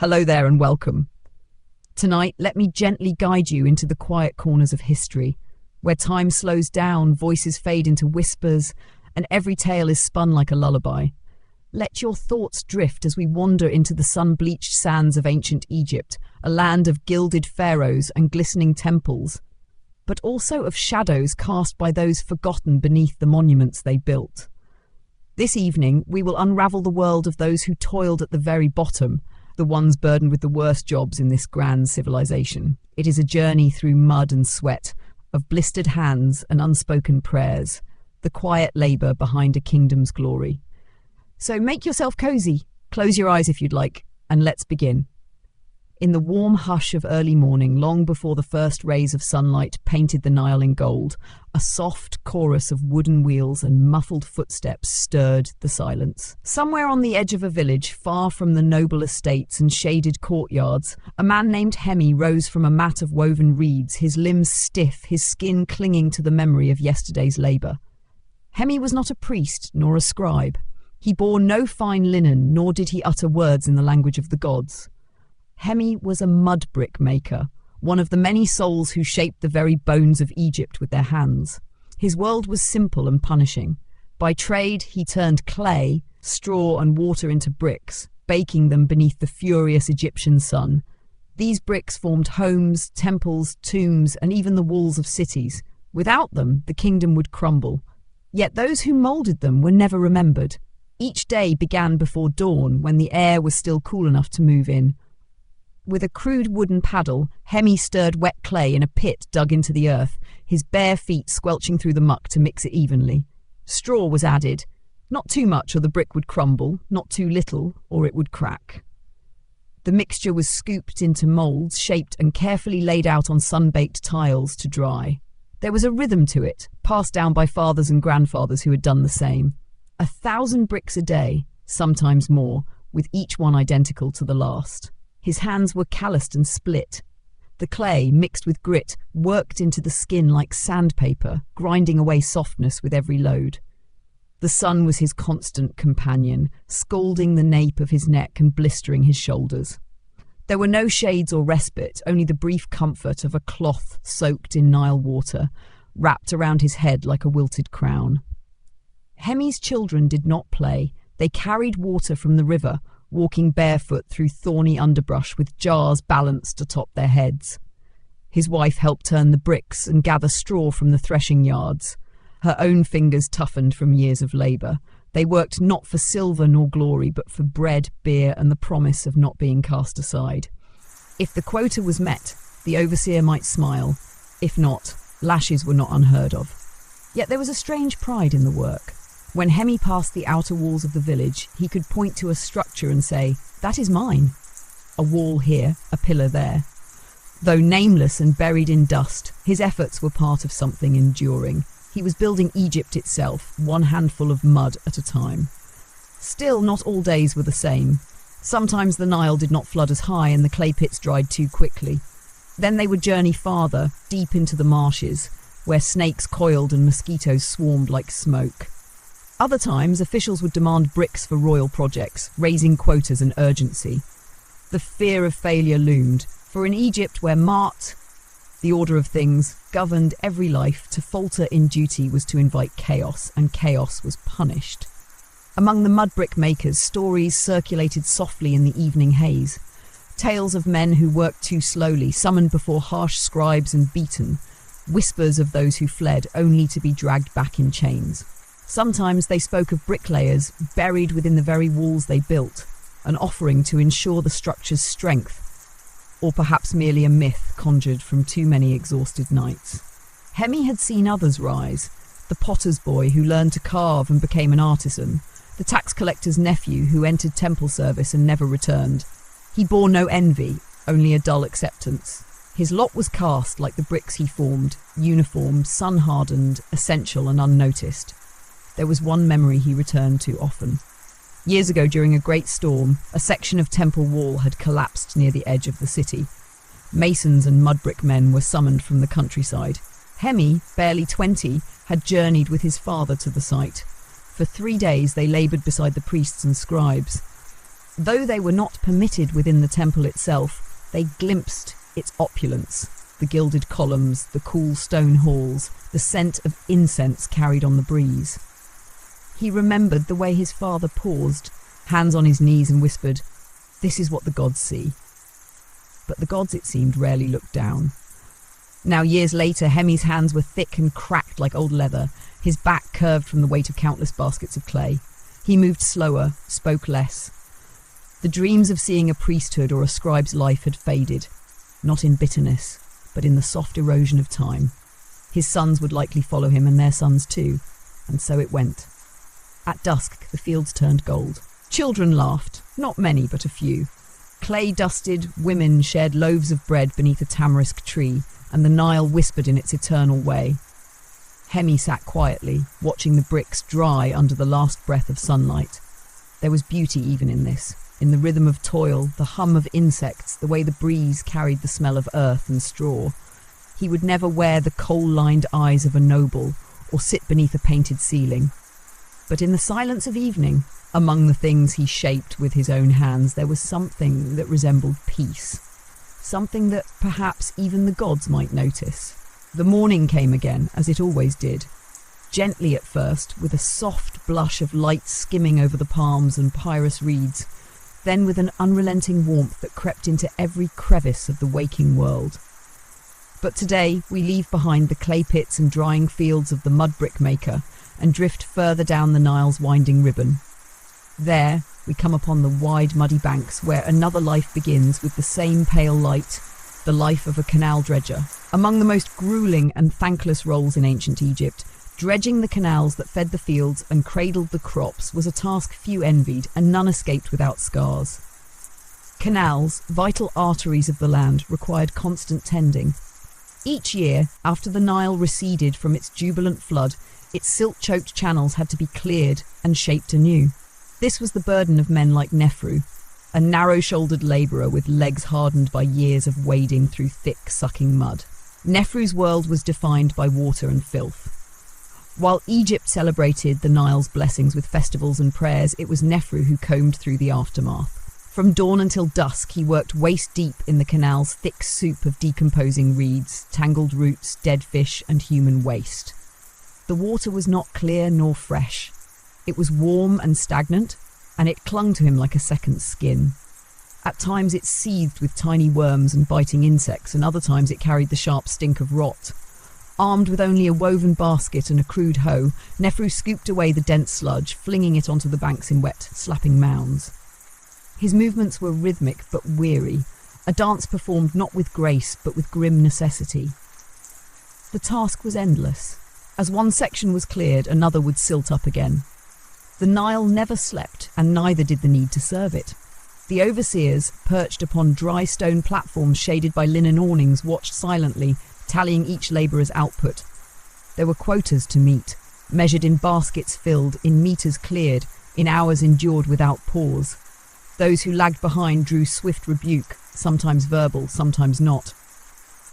Hello there and welcome. Tonight, let me gently guide you into the quiet corners of history, where time slows down, voices fade into whispers, and every tale is spun like a lullaby. Let your thoughts drift as we wander into the sun-bleached sands of ancient Egypt, a land of gilded pharaohs and glistening temples, but also of shadows cast by those forgotten beneath the monuments they built. This evening, we will unravel the world of those who toiled at the very bottom, the ones burdened with the worst jobs in this grand civilization. It is a journey through mud and sweat, of blistered hands and unspoken prayers, the quiet labour behind a kingdom's glory. So make yourself cosy, close your eyes if you'd like, and let's begin. In the warm hush of early morning, long before the first rays of sunlight painted the Nile in gold, a soft chorus of wooden wheels and muffled footsteps stirred the silence. Somewhere on the edge of a village, far from the noble estates and shaded courtyards, a man named Hemi rose from a mat of woven reeds, his limbs stiff, his skin clinging to the memory of yesterday's labour. Hemi was not a priest nor a scribe. He bore no fine linen, nor did he utter words in the language of the gods. Hemi was a mud brick maker, one of the many souls who shaped the very bones of Egypt with their hands. His world was simple and punishing. By trade, he turned clay, straw and water into bricks, baking them beneath the furious Egyptian sun. These bricks formed homes, temples, tombs, and even the walls of cities. Without them, the kingdom would crumble. Yet those who moulded them were never remembered. Each day began before dawn, when the air was still cool enough to move in. With a crude wooden paddle, Hemi stirred wet clay in a pit dug into the earth, his bare feet squelching through the muck to mix it evenly. Straw was added, not too much or the brick would crumble, not too little or it would crack. The mixture was scooped into moulds, shaped and carefully laid out on sun-baked tiles to dry. There was a rhythm to it, passed down by fathers and grandfathers who had done the same. 1,000 bricks a day, sometimes more, with each one identical to the last. His hands were calloused and split. The clay, mixed with grit, worked into the skin like sandpaper, grinding away softness with every load. The sun was his constant companion, scalding the nape of his neck and blistering his shoulders. There were no shades or respite, only the brief comfort of a cloth soaked in Nile water, wrapped around his head like a wilted crown. Hemi's children did not play. They carried water from the river, walking barefoot through thorny underbrush with jars balanced atop their heads. His wife helped turn the bricks and gather straw from the threshing yards. Her own fingers toughened from years of labour. They worked not for silver nor glory, but for bread, beer, and the promise of not being cast aside. If the quota was met, the overseer might smile. If not, lashes were not unheard of. Yet there was a strange pride in the work. When Hemi passed the outer walls of the village, he could point to a structure and say, "That is mine." A wall here, a pillar there. Though nameless and buried in dust, his efforts were part of something enduring. He was building Egypt itself, one handful of mud at a time. Still, not all days were the same. Sometimes the Nile did not flood as high and the clay pits dried too quickly. Then they would journey farther, deep into the marshes, where snakes coiled and mosquitoes swarmed like smoke. Other times, officials would demand bricks for royal projects, raising quotas and urgency. The fear of failure loomed, for in Egypt where Ma'at, the order of things, governed every life, to falter in duty was to invite chaos, and chaos was punished. Among the mud brick makers, stories circulated softly in the evening haze. Tales of men who worked too slowly, summoned before harsh scribes and beaten. Whispers of those who fled, only to be dragged back in chains. Sometimes they spoke of bricklayers buried within the very walls they built, an offering to ensure the structure's strength, or perhaps merely a myth conjured from too many exhausted nights. Hemi had seen others rise, the potter's boy who learned to carve and became an artisan, the tax collector's nephew who entered temple service and never returned. He bore no envy, only a dull acceptance. His lot was cast like the bricks he formed, uniform, sun-hardened, essential and unnoticed. There was one memory he returned to often. Years ago, during a great storm, a section of temple wall had collapsed near the edge of the city. Masons and mud brick men were summoned from the countryside. Hemi, barely 20, had journeyed with his father to the site. For 3 days they laboured beside the priests and scribes. Though they were not permitted within the temple itself, they glimpsed its opulence, the gilded columns, the cool stone halls, the scent of incense carried on the breeze. He remembered the way his father paused, hands on his knees, and whispered, "This is what the gods see." But the gods, it seemed, rarely looked down. Now, years later, Hemi's hands were thick and cracked like old leather, his back curved from the weight of countless baskets of clay. He moved slower, spoke less. The dreams of seeing a priesthood or a scribe's life had faded, not in bitterness, but in the soft erosion of time. His sons would likely follow him, and their sons too, and so it went. At dusk, the fields turned gold. Children laughed, not many, but a few. Clay-dusted women shared loaves of bread beneath a tamarisk tree, and the Nile whispered in its eternal way. Hemi sat quietly, watching the bricks dry under the last breath of sunlight. There was beauty even in this, in the rhythm of toil, the hum of insects, the way the breeze carried the smell of earth and straw. He would never wear the coal-lined eyes of a noble, or sit beneath a painted ceiling. But in the silence of evening, among the things he shaped with his own hands, there was something that resembled peace. Something that perhaps even the gods might notice. The morning came again, as it always did. Gently at first, with a soft blush of light skimming over the palms and pyrus reeds, then with an unrelenting warmth that crept into every crevice of the waking world. But today we leave behind the clay pits and drying fields of the mud brick maker and drift further down the Nile's winding ribbon. There we come upon the wide muddy banks where another life begins with the same pale light, the life of a canal dredger. Among the most grueling and thankless roles in ancient Egypt, dredging the canals that fed the fields and cradled the crops was a task few envied, and none escaped without scars. Canals, vital arteries of the land, required constant tending. Each year, after the Nile receded from its jubilant flood, its silt-choked channels had to be cleared and shaped anew. This was the burden of men like Nefru, a narrow-shouldered labourer with legs hardened by years of wading through thick, sucking mud. Nefru's world was defined by water and filth. While Egypt celebrated the Nile's blessings with festivals and prayers, it was Nefru who combed through the aftermath. From dawn until dusk, he worked waist-deep in the canal's thick soup of decomposing reeds, tangled roots, dead fish, and human waste. The water was not clear nor fresh. It was warm and stagnant, and it clung to him like a second skin. At times it seethed with tiny worms and biting insects, and other times it carried the sharp stink of rot. Armed with only a woven basket and a crude hoe, Nefru scooped away the dense sludge, flinging it onto the banks in wet, slapping mounds. His movements were rhythmic but weary, a dance performed not with grace but with grim necessity. The task was endless. As one section was cleared, another would silt up again. The Nile never slept, and neither did the need to serve it. The overseers, perched upon dry stone platforms shaded by linen awnings, watched silently, tallying each labourer's output. There were quotas to meet, measured in baskets filled, in metres cleared, in hours endured without pause. Those who lagged behind drew swift rebuke, sometimes verbal, sometimes not.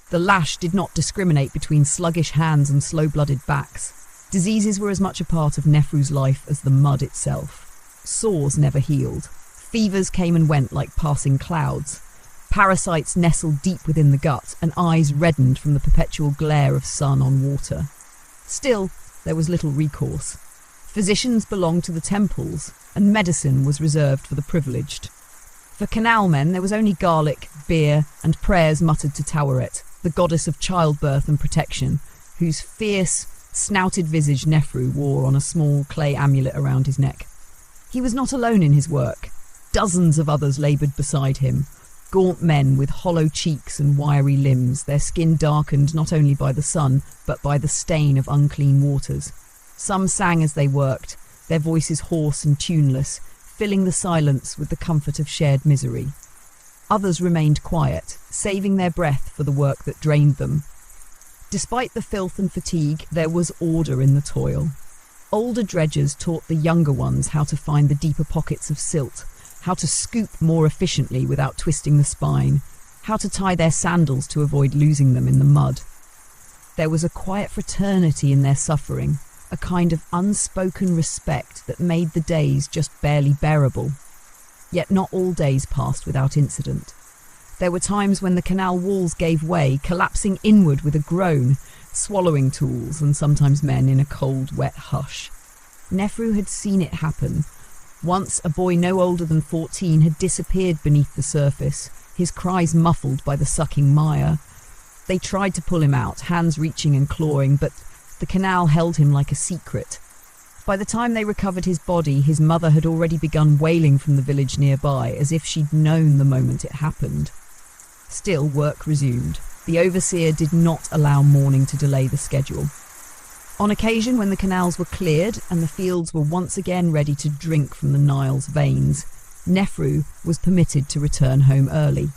The lash did not discriminate between sluggish hands and slow-blooded backs. Diseases were as much a part of Nefru's life as the mud itself. Sores never healed. Fevers came and went like passing clouds. Parasites nestled deep within the gut, and eyes reddened from the perpetual glare of sun on water. Still, there was little recourse. Physicians belonged to the temples, and medicine was reserved for the privileged. For canal men, there was only garlic, beer, and prayers muttered to Taweret, the goddess of childbirth and protection, whose fierce, snouted visage Nefru wore on a small clay amulet around his neck. He was not alone in his work. Dozens of others laboured beside him, gaunt men with hollow cheeks and wiry limbs, their skin darkened not only by the sun, but by the stain of unclean waters. Some sang as they worked, their voices hoarse and tuneless, filling the silence with the comfort of shared misery. Others remained quiet, saving their breath for the work that drained them. Despite the filth and fatigue, there was order in the toil. Older dredgers taught the younger ones how to find the deeper pockets of silt, how to scoop more efficiently without twisting the spine, how to tie their sandals to avoid losing them in the mud. There was a quiet fraternity in their suffering, a kind of unspoken respect that made the days just barely bearable. Yet not all days passed without incident. There were times when the canal walls gave way, collapsing inward with a groan, swallowing tools and sometimes men in a cold, wet hush. Nefru had seen it happen. Once, a boy no older than 14 had disappeared beneath the surface, his cries muffled by the sucking mire. They tried to pull him out, hands reaching and clawing, but the canal held him like a secret. By the time they recovered his body, his mother had already begun wailing from the village nearby, as if she'd known the moment it happened. Still, work resumed. The overseer did not allow mourning to delay the schedule. On occasion, when the canals were cleared and the fields were once again ready to drink from the Nile's veins, Nefru was permitted to return home early.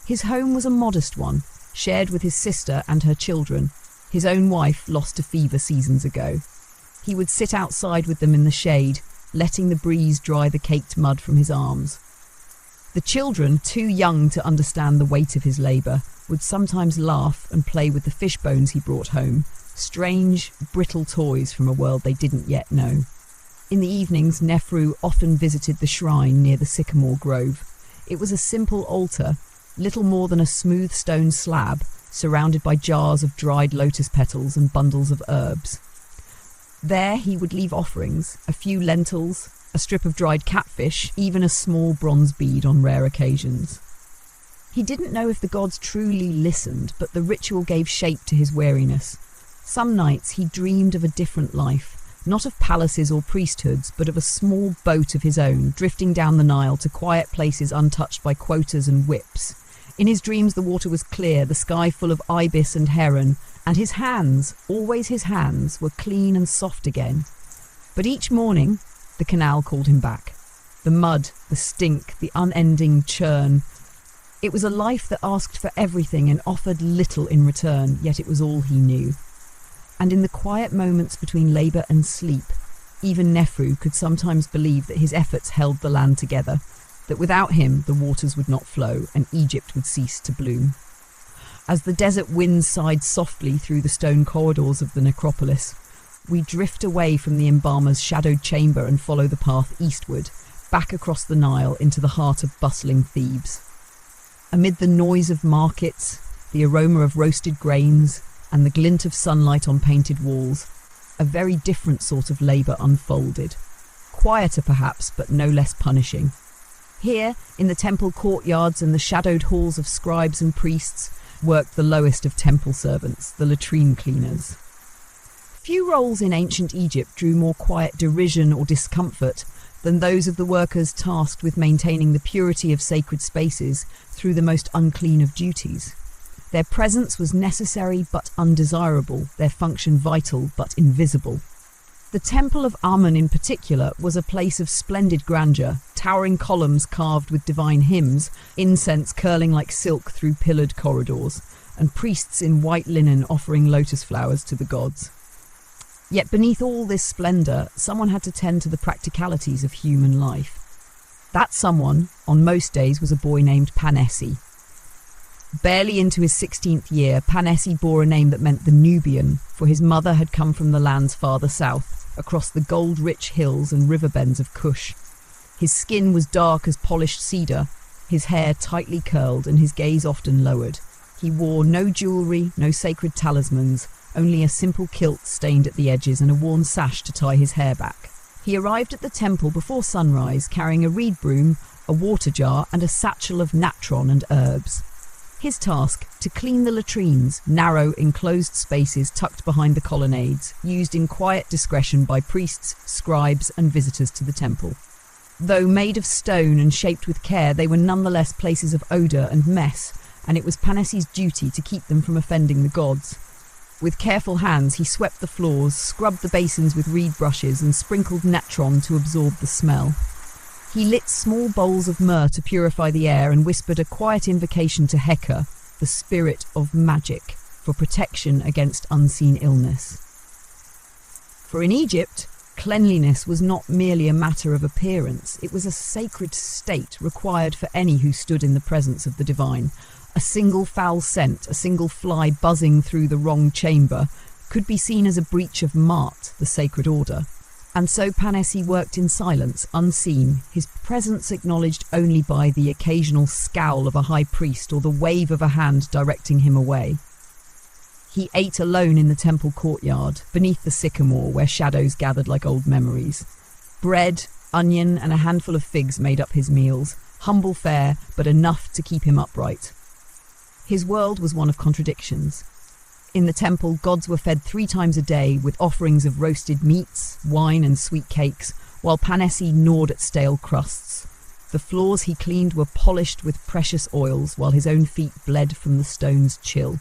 His home was a modest one, shared with his sister and her children. His own wife lost to fever seasons ago. He would sit outside with them in the shade, letting the breeze dry the caked mud from his arms. The children, too young to understand the weight of his labour, would sometimes laugh and play with the fish bones he brought home, strange, brittle toys from a world they didn't yet know. In the evenings, Nefru often visited the shrine near the sycamore grove. It was a simple altar, little more than a smooth stone slab, surrounded by jars of dried lotus petals and bundles of herbs. There he would leave offerings, a few lentils, a strip of dried catfish, even a small bronze bead on rare occasions. He didn't know if the gods truly listened, but the ritual gave shape to his weariness. Some nights he dreamed of a different life, not of palaces or priesthoods, but of a small boat of his own, drifting down the Nile to quiet places untouched by quotas and whips. In his dreams the water was clear, the sky full of ibis and heron, and his hands, always his hands, were clean and soft again. But each morning, the canal called him back. The mud, the stink, the unending churn. It was a life that asked for everything and offered little in return, yet it was all he knew. And in the quiet moments between labour and sleep, even Nefru could sometimes believe that his efforts held the land together, that without him the waters would not flow and Egypt would cease to bloom. As the desert winds sighed softly through the stone corridors of the necropolis, we drift away from the embalmer's shadowed chamber and follow the path eastward, back across the Nile into the heart of bustling Thebes. Amid the noise of markets, the aroma of roasted grains, and the glint of sunlight on painted walls, a very different sort of labour unfolded. Quieter perhaps, but no less punishing. Here, in the temple courtyards and the shadowed halls of scribes and priests, worked the lowest of temple servants, the latrine cleaners. Few roles in ancient Egypt drew more quiet derision or discomfort than those of the workers tasked with maintaining the purity of sacred spaces through the most unclean of duties. Their presence was necessary but undesirable, their function vital but invisible. The temple of Amun in particular was a place of splendid grandeur, towering columns carved with divine hymns, incense curling like silk through pillared corridors, and priests in white linen offering lotus flowers to the gods. Yet beneath all this splendour, someone had to tend to the practicalities of human life. That someone, on most days, was a boy named Panessi. Barely into his 16th year, Panessi bore a name that meant the Nubian, for his mother had come from the lands farther south, across the gold-rich hills and river bends of Kush. His skin was dark as polished cedar, his hair tightly curled and his gaze often lowered. He wore no jewellery, no sacred talismans, only a simple kilt stained at the edges and a worn sash to tie his hair back. He arrived at the temple before sunrise, carrying a reed broom, a water jar and a satchel of natron and herbs. His task, to clean the latrines, narrow, enclosed spaces tucked behind the colonnades, used in quiet discretion by priests, scribes and visitors to the temple. Though made of stone and shaped with care, they were nonetheless places of odour and mess, and it was Panessi's duty to keep them from offending the gods. With careful hands he swept the floors, scrubbed the basins with reed brushes and sprinkled natron to absorb the smell. He lit small bowls of myrrh to purify the air and whispered a quiet invocation to Heka, the spirit of magic, for protection against unseen illness. For in Egypt, cleanliness was not merely a matter of appearance, it was a sacred state required for any who stood in the presence of the divine. A single foul scent, a single fly buzzing through the wrong chamber, could be seen as a breach of Ma'at, the sacred order. And so Panesi worked in silence, unseen, his presence acknowledged only by the occasional scowl of a high priest or the wave of a hand directing him away. He ate alone in the temple courtyard, beneath the sycamore where shadows gathered like old memories. Bread, onion, and a handful of figs made up his meals, humble fare, but enough to keep him upright. His world was one of contradictions. In the temple, gods were fed 3 times a day with offerings of roasted meats, wine, and sweet cakes, while Panesi gnawed at stale crusts. The floors he cleaned were polished with precious oils, while his own feet bled from the stone's chill.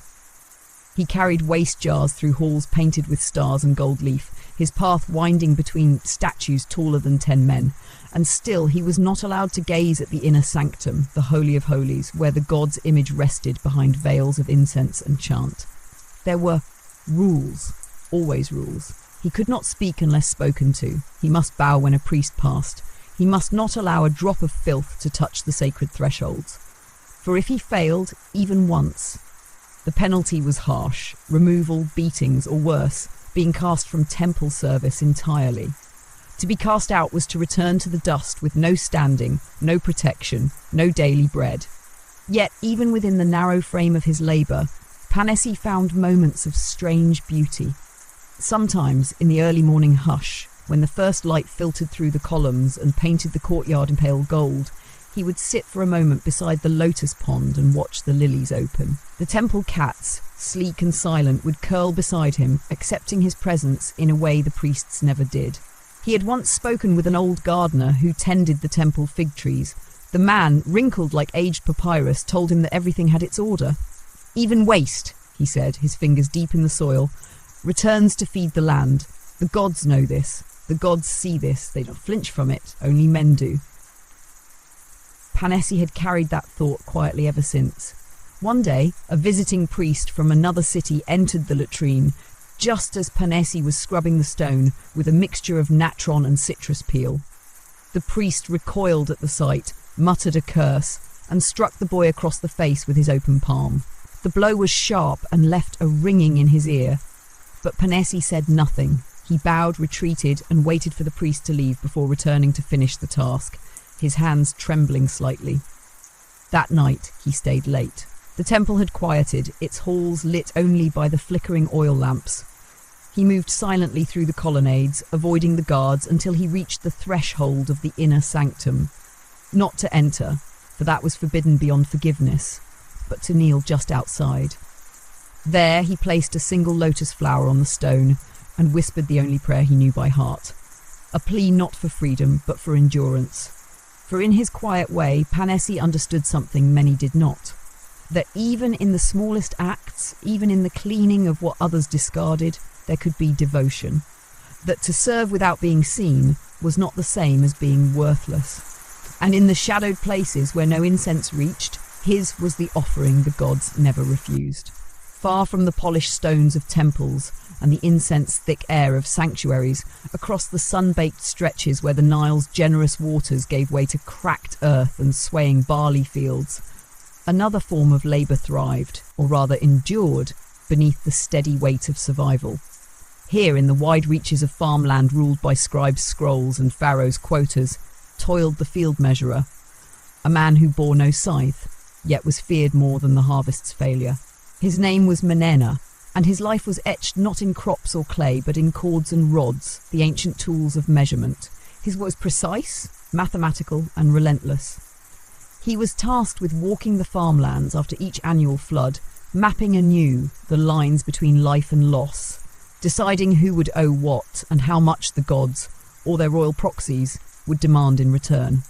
He carried waste jars through halls painted with stars and gold leaf, his path winding between statues taller than 10 men, and still he was not allowed to gaze at the inner sanctum, the Holy of Holies, where the god's image rested behind veils of incense and chant. There were rules, always rules. He could not speak unless spoken to. He must bow when a priest passed. He must not allow a drop of filth to touch the sacred thresholds. For if he failed, even once, the penalty was harsh: removal, beatings, or worse, being cast from temple service entirely. To be cast out was to return to the dust with no standing, no protection, no daily bread. Yet, even within the narrow frame of his labour, Panesi found moments of strange beauty. Sometimes, in the early morning hush, when the first light filtered through the columns and painted the courtyard in pale gold, he would sit for a moment beside the lotus pond and watch the lilies open. The temple cats, sleek and silent, would curl beside him, accepting his presence in a way the priests never did. He had once spoken with an old gardener who tended the temple fig trees. The man, wrinkled like aged papyrus, told him that everything had its order. Even waste, he said, his fingers deep in the soil, returns to feed the land. The gods know this. The gods see this. They don't flinch from it. Only men do. Panesi had carried that thought quietly ever since. One day, a visiting priest from another city entered the latrine, just as Panesi was scrubbing the stone with a mixture of natron and citrus peel. The priest recoiled at the sight, muttered a curse, and struck the boy across the face with his open palm. The blow was sharp and left a ringing in his ear, but Panesi said nothing. He bowed, retreated, and waited for the priest to leave before returning to finish the task, his hands trembling slightly. That night, he stayed late. The temple had quieted, its halls lit only by the flickering oil lamps. He moved silently through the colonnades, avoiding the guards until he reached the threshold of the inner sanctum. Not to enter, for that was forbidden beyond forgiveness, but to kneel just outside. There he placed a single lotus flower on the stone and whispered the only prayer he knew by heart, a plea not for freedom but for endurance. For in his quiet way, Panesi understood something many did not, that even in the smallest acts, even in the cleaning of what others discarded, there could be devotion, that to serve without being seen was not the same as being worthless. And in the shadowed places where no incense reached, his was the offering the gods never refused. Far from the polished stones of temples and the incense-thick air of sanctuaries, across the sun-baked stretches where the Nile's generous waters gave way to cracked earth and swaying barley fields, another form of labour thrived, or rather endured, beneath the steady weight of survival. Here, in the wide reaches of farmland ruled by scribes' scrolls and pharaohs' quotas, toiled the field measurer, a man who bore no scythe, yet was feared more than the harvest's failure. His name was Menena, and his life was etched not in crops or clay, but in cords and rods, the ancient tools of measurement. His was precise, mathematical, and relentless. He was tasked with walking the farmlands after each annual flood, mapping anew the lines between life and loss, deciding who would owe what and how much the gods, or their royal proxies, would demand in return.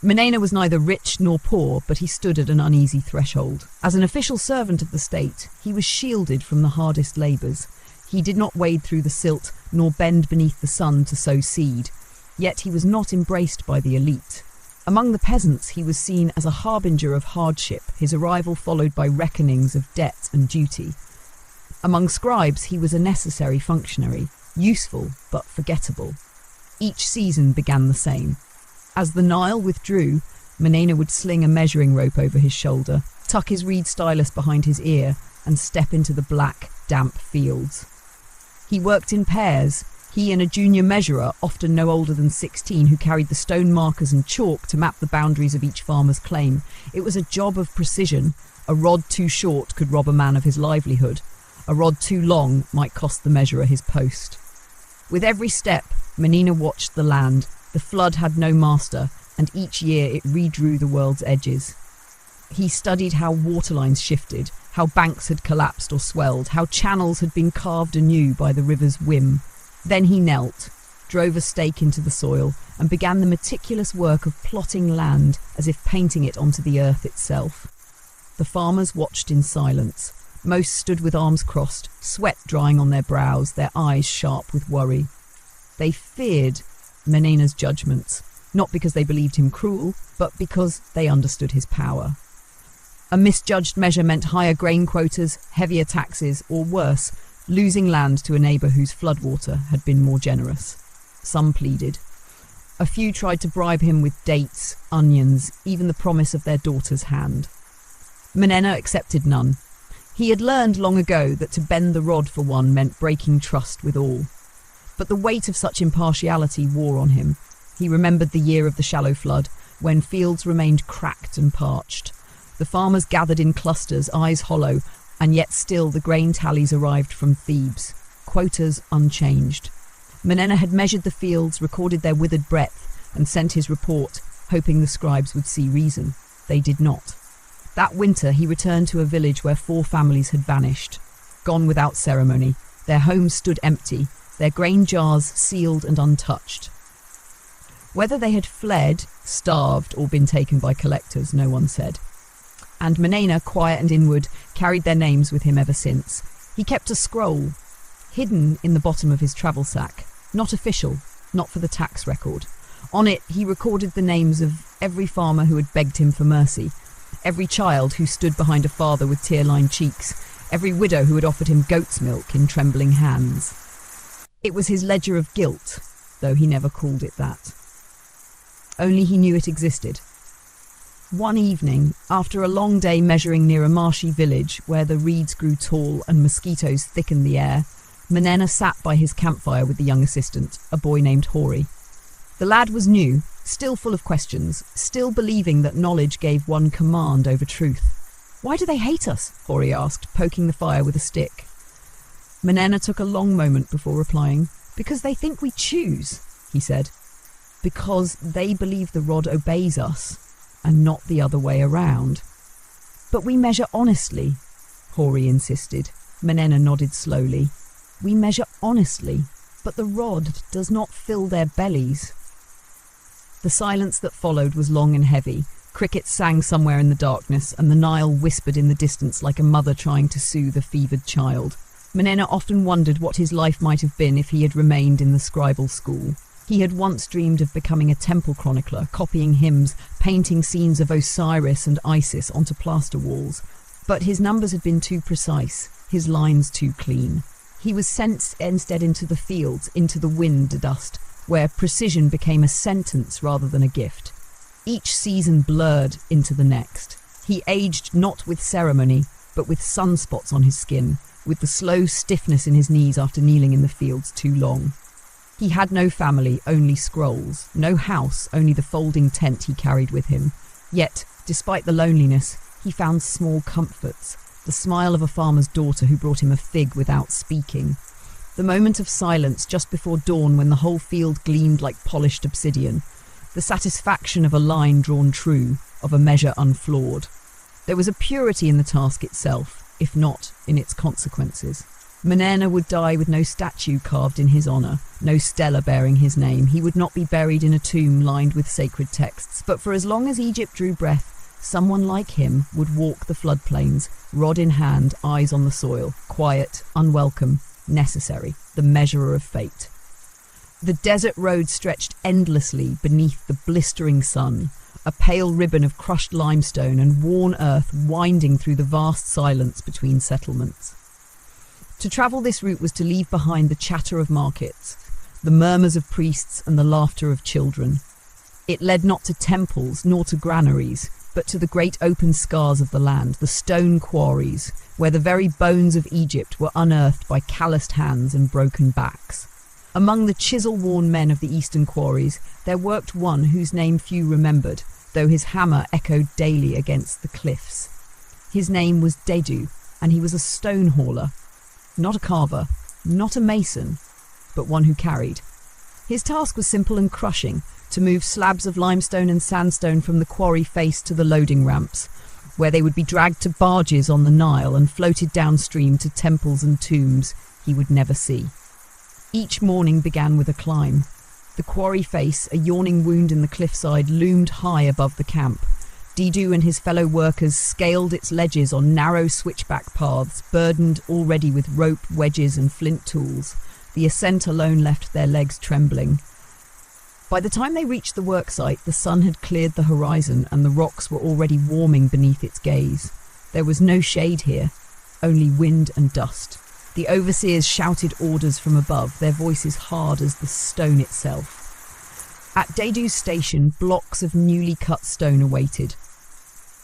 Menena was neither rich nor poor, but he stood at an uneasy threshold. As an official servant of the state, he was shielded from the hardest labours. He did not wade through the silt, nor bend beneath the sun to sow seed. Yet he was not embraced by the elite. Among the peasants, he was seen as a harbinger of hardship, his arrival followed by reckonings of debt and duty. Among scribes, he was a necessary functionary, useful but forgettable. Each season began the same. As the Nile withdrew, Menena would sling a measuring rope over his shoulder, tuck his reed stylus behind his ear, and step into the black, damp fields. He worked in pairs. He and a junior measurer, often no older than 16, who carried the stone markers and chalk to map the boundaries of each farmer's claim. It was a job of precision. A rod too short could rob a man of his livelihood. A rod too long might cost the measurer his post. With every step, Menina watched the land. The flood had no master, and each year it redrew the world's edges. He studied how waterlines shifted, how banks had collapsed or swelled, how channels had been carved anew by the river's whim. Then he knelt, drove a stake into the soil, and began the meticulous work of plotting land as if painting it onto the earth itself. The farmers watched in silence. Most stood with arms crossed, sweat drying on their brows, their eyes sharp with worry. They feared Menina's judgments, not because they believed him cruel, but because they understood his power. A misjudged measure meant higher grain quotas, heavier taxes, or worse, losing land to a neighbour whose floodwater had been more generous. Some pleaded. A few tried to bribe him with dates, onions, even the promise of their daughter's hand. Menina accepted none. He had learned long ago that to bend the rod for one meant breaking trust with all. But the weight of such impartiality wore on him. He remembered the year of the shallow flood, when fields remained cracked and parched. The farmers gathered in clusters, eyes hollow, and yet still the grain tallies arrived from Thebes, quotas unchanged. Menina had measured the fields, recorded their withered breadth, and sent his report, hoping the scribes would see reason. They did not. That winter he returned to a village where 4 families had vanished, gone without ceremony. Their homes stood empty, their grain jars sealed and untouched. Whether they had fled, starved, or been taken by collectors, no one said. And Menina, quiet and inward, carried their names with him ever since. He kept a scroll, hidden in the bottom of his travel sack, not official, not for the tax record. On it he recorded the names of every farmer who had begged him for mercy, every child who stood behind a father with tear-lined cheeks, every widow who had offered him goat's milk in trembling hands. It was his ledger of guilt, though he never called it that. Only he knew it existed. One evening, after a long day measuring near a marshy village where the reeds grew tall and mosquitoes thickened the air, Menina sat by his campfire with the young assistant, a boy named Hori. The lad was new, still full of questions, still believing that knowledge gave one command over truth. "Why do they hate us?" Hori asked, poking the fire with a stick. Menina took a long moment before replying. "Because they think we choose," he said. "Because they believe the rod obeys us, and not the other way around." "But we measure honestly," Hori insisted. Menina nodded slowly. "We measure honestly, but the rod does not fill their bellies." The silence that followed was long and heavy. Crickets sang somewhere in the darkness, and the Nile whispered in the distance like a mother trying to soothe a fevered child. Menina often wondered what his life might have been if he had remained in the scribal school. He had once dreamed of becoming a temple chronicler, copying hymns, painting scenes of Osiris and Isis onto plaster walls. But his numbers had been too precise, his lines too clean. He was sent instead into the fields, into the wind dust, where precision became a sentence rather than a gift. Each season blurred into the next. He aged not with ceremony, but with sunspots on his skin, with the slow stiffness in his knees after kneeling in the fields too long. He had no family, only scrolls, no house, only the folding tent he carried with him. Yet, despite the loneliness, he found small comforts, the smile of a farmer's daughter who brought him a fig without speaking, the moment of silence just before dawn when the whole field gleamed like polished obsidian, the satisfaction of a line drawn true, of a measure unflawed. There was a purity in the task itself, if not in its consequences. Menina would die with no statue carved in his honour, no stela bearing his name. He would not be buried in a tomb lined with sacred texts, but for as long as Egypt drew breath, someone like him would walk the floodplains, rod in hand, eyes on the soil, quiet, unwelcome, necessary, the measurer of fate. The desert road stretched endlessly beneath the blistering sun, a pale ribbon of crushed limestone and worn earth winding through the vast silence between settlements. To travel this route was to leave behind the chatter of markets, the murmurs of priests and the laughter of children. It led not to temples nor to granaries, but to the great open scars of the land, the stone quarries, where the very bones of Egypt were unearthed by calloused hands and broken backs. Among the chisel-worn men of the eastern quarries, there worked one whose name few remembered, though his hammer echoed daily against the cliffs. His name was Dedu, and he was a stone hauler. Not a carver, not a mason, but one who carried. His task was simple and crushing, to move slabs of limestone and sandstone from the quarry face to the loading ramps, where they would be dragged to barges on the Nile and floated downstream to temples and tombs he would never see. Each morning began with a climb. The quarry face, a yawning wound in the cliffside, loomed high above the camp. Dedu and his fellow workers scaled its ledges on narrow switchback paths, burdened already with rope, wedges and flint tools. The ascent alone left their legs trembling. By the time they reached the worksite, the sun had cleared the horizon and the rocks were already warming beneath its gaze. There was no shade here, only wind and dust. The overseers shouted orders from above, their voices hard as the stone itself. At Dedu's station, blocks of newly cut stone awaited.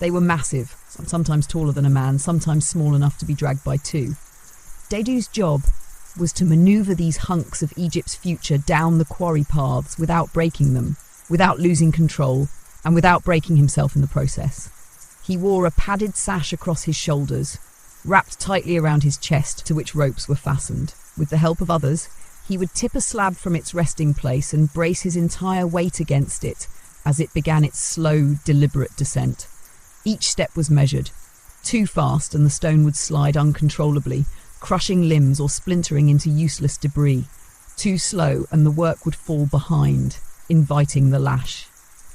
They were massive, sometimes taller than a man, sometimes small enough to be dragged by two. Dedu's job was to maneuver these hunks of Egypt's future down the quarry paths without breaking them, without losing control, and without breaking himself in the process. He wore a padded sash across his shoulders, wrapped tightly around his chest, to which ropes were fastened. With the help of others, he would tip a slab from its resting place and brace his entire weight against it as it began its slow, deliberate descent. Each step was measured. Too fast and the stone would slide uncontrollably, crushing limbs or splintering into useless debris. Too slow and the work would fall behind, inviting the lash.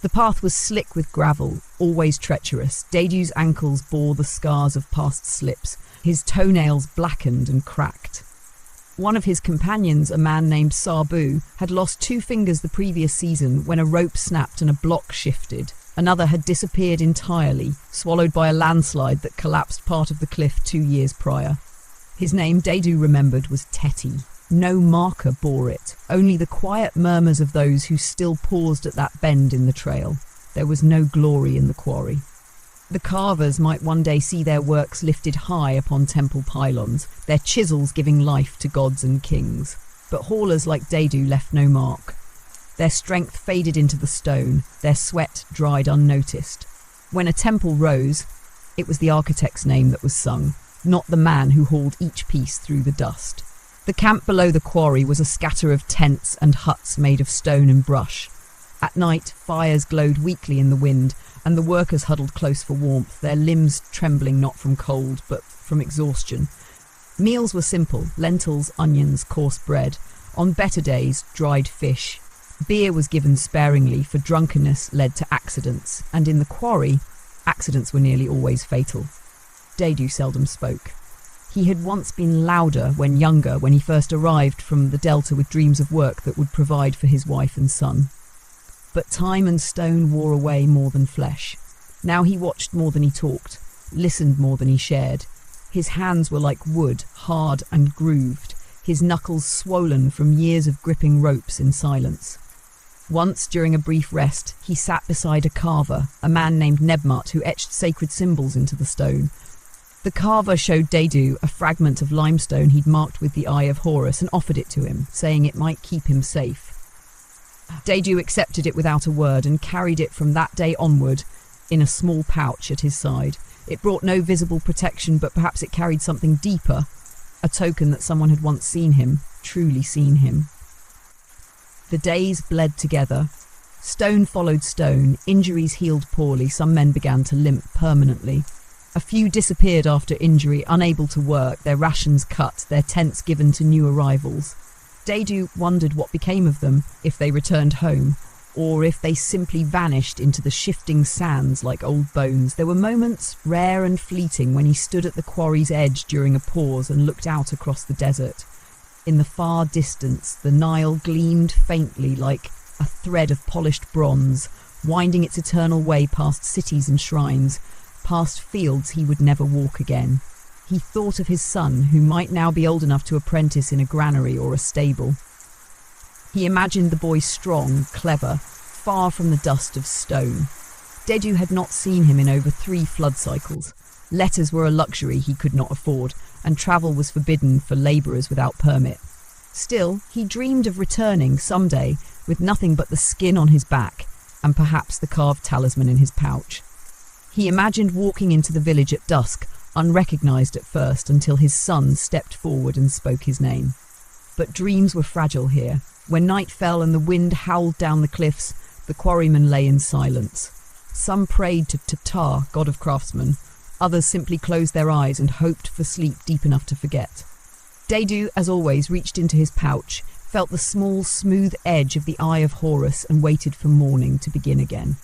The path was slick with gravel, always treacherous. Dedu's ankles bore the scars of past slips, his toenails blackened and cracked. One of his companions, a man named Sabu, had lost 2 fingers the previous season when a rope snapped and a block shifted. Another had disappeared entirely, swallowed by a landslide that collapsed part of the cliff 2 years prior. His name, Dedu remembered, was Teti. No marker bore it, only the quiet murmurs of those who still paused at that bend in the trail. There was no glory in the quarry. The carvers might one day see their works lifted high upon temple pylons, their chisels giving life to gods and kings. But haulers like Dedu left no mark. Their strength faded into the stone, their sweat dried unnoticed. When a temple rose, it was the architect's name that was sung, not the man who hauled each piece through the dust. The camp below the quarry was a scatter of tents and huts made of stone and brush. At night, fires glowed weakly in the wind, and the workers huddled close for warmth, their limbs trembling not from cold, but from exhaustion. Meals were simple: lentils, onions, coarse bread. On better days, dried fish. Beer was given sparingly, for drunkenness led to accidents, and in the quarry, accidents were nearly always fatal. Dedu seldom spoke. He had once been louder when younger, when he first arrived from the delta with dreams of work that would provide for his wife and son. But time and stone wore away more than flesh. Now he watched more than he talked, listened more than he shared. His hands were like wood, hard and grooved, his knuckles swollen from years of gripping ropes in silence. Once, during a brief rest, he sat beside a carver, a man named Nebmut, who etched sacred symbols into the stone. The carver showed Dedu a fragment of limestone he'd marked with the eye of Horus and offered it to him, saying it might keep him safe. Dedu accepted it without a word and carried it from that day onward in a small pouch at his side. It brought no visible protection, but perhaps it carried something deeper, a token that someone had once seen him, truly seen him. The days bled together. Stone followed stone, injuries healed poorly, some men began to limp permanently. A few disappeared after injury, unable to work, their rations cut, their tents given to new arrivals. Dedu wondered what became of them, if they returned home, or if they simply vanished into the shifting sands like old bones. There were moments, rare and fleeting, when he stood at the quarry's edge during a pause and looked out across the desert. In the far distance, the Nile gleamed faintly like a thread of polished bronze, winding its eternal way past cities and shrines, past fields he would never walk again. He thought of his son, who might now be old enough to apprentice in a granary or a stable. He imagined the boy strong, clever, far from the dust of stone. Dedu had not seen him in over 3 flood cycles. Letters were a luxury he could not afford, and travel was forbidden for labourers without permit. Still, he dreamed of returning someday with nothing but the skin on his back and perhaps the carved talisman in his pouch. He imagined walking into the village at dusk, unrecognized at first, until his son stepped forward and spoke his name. But dreams were fragile here. When night fell and the wind howled down the cliffs, the quarrymen lay in silence. Some prayed to Tatar, god of craftsmen. Others simply closed their eyes and hoped for sleep deep enough to forget. Dedu, as always, reached into his pouch, felt the small, smooth edge of the Eye of Horus and waited for morning to begin again.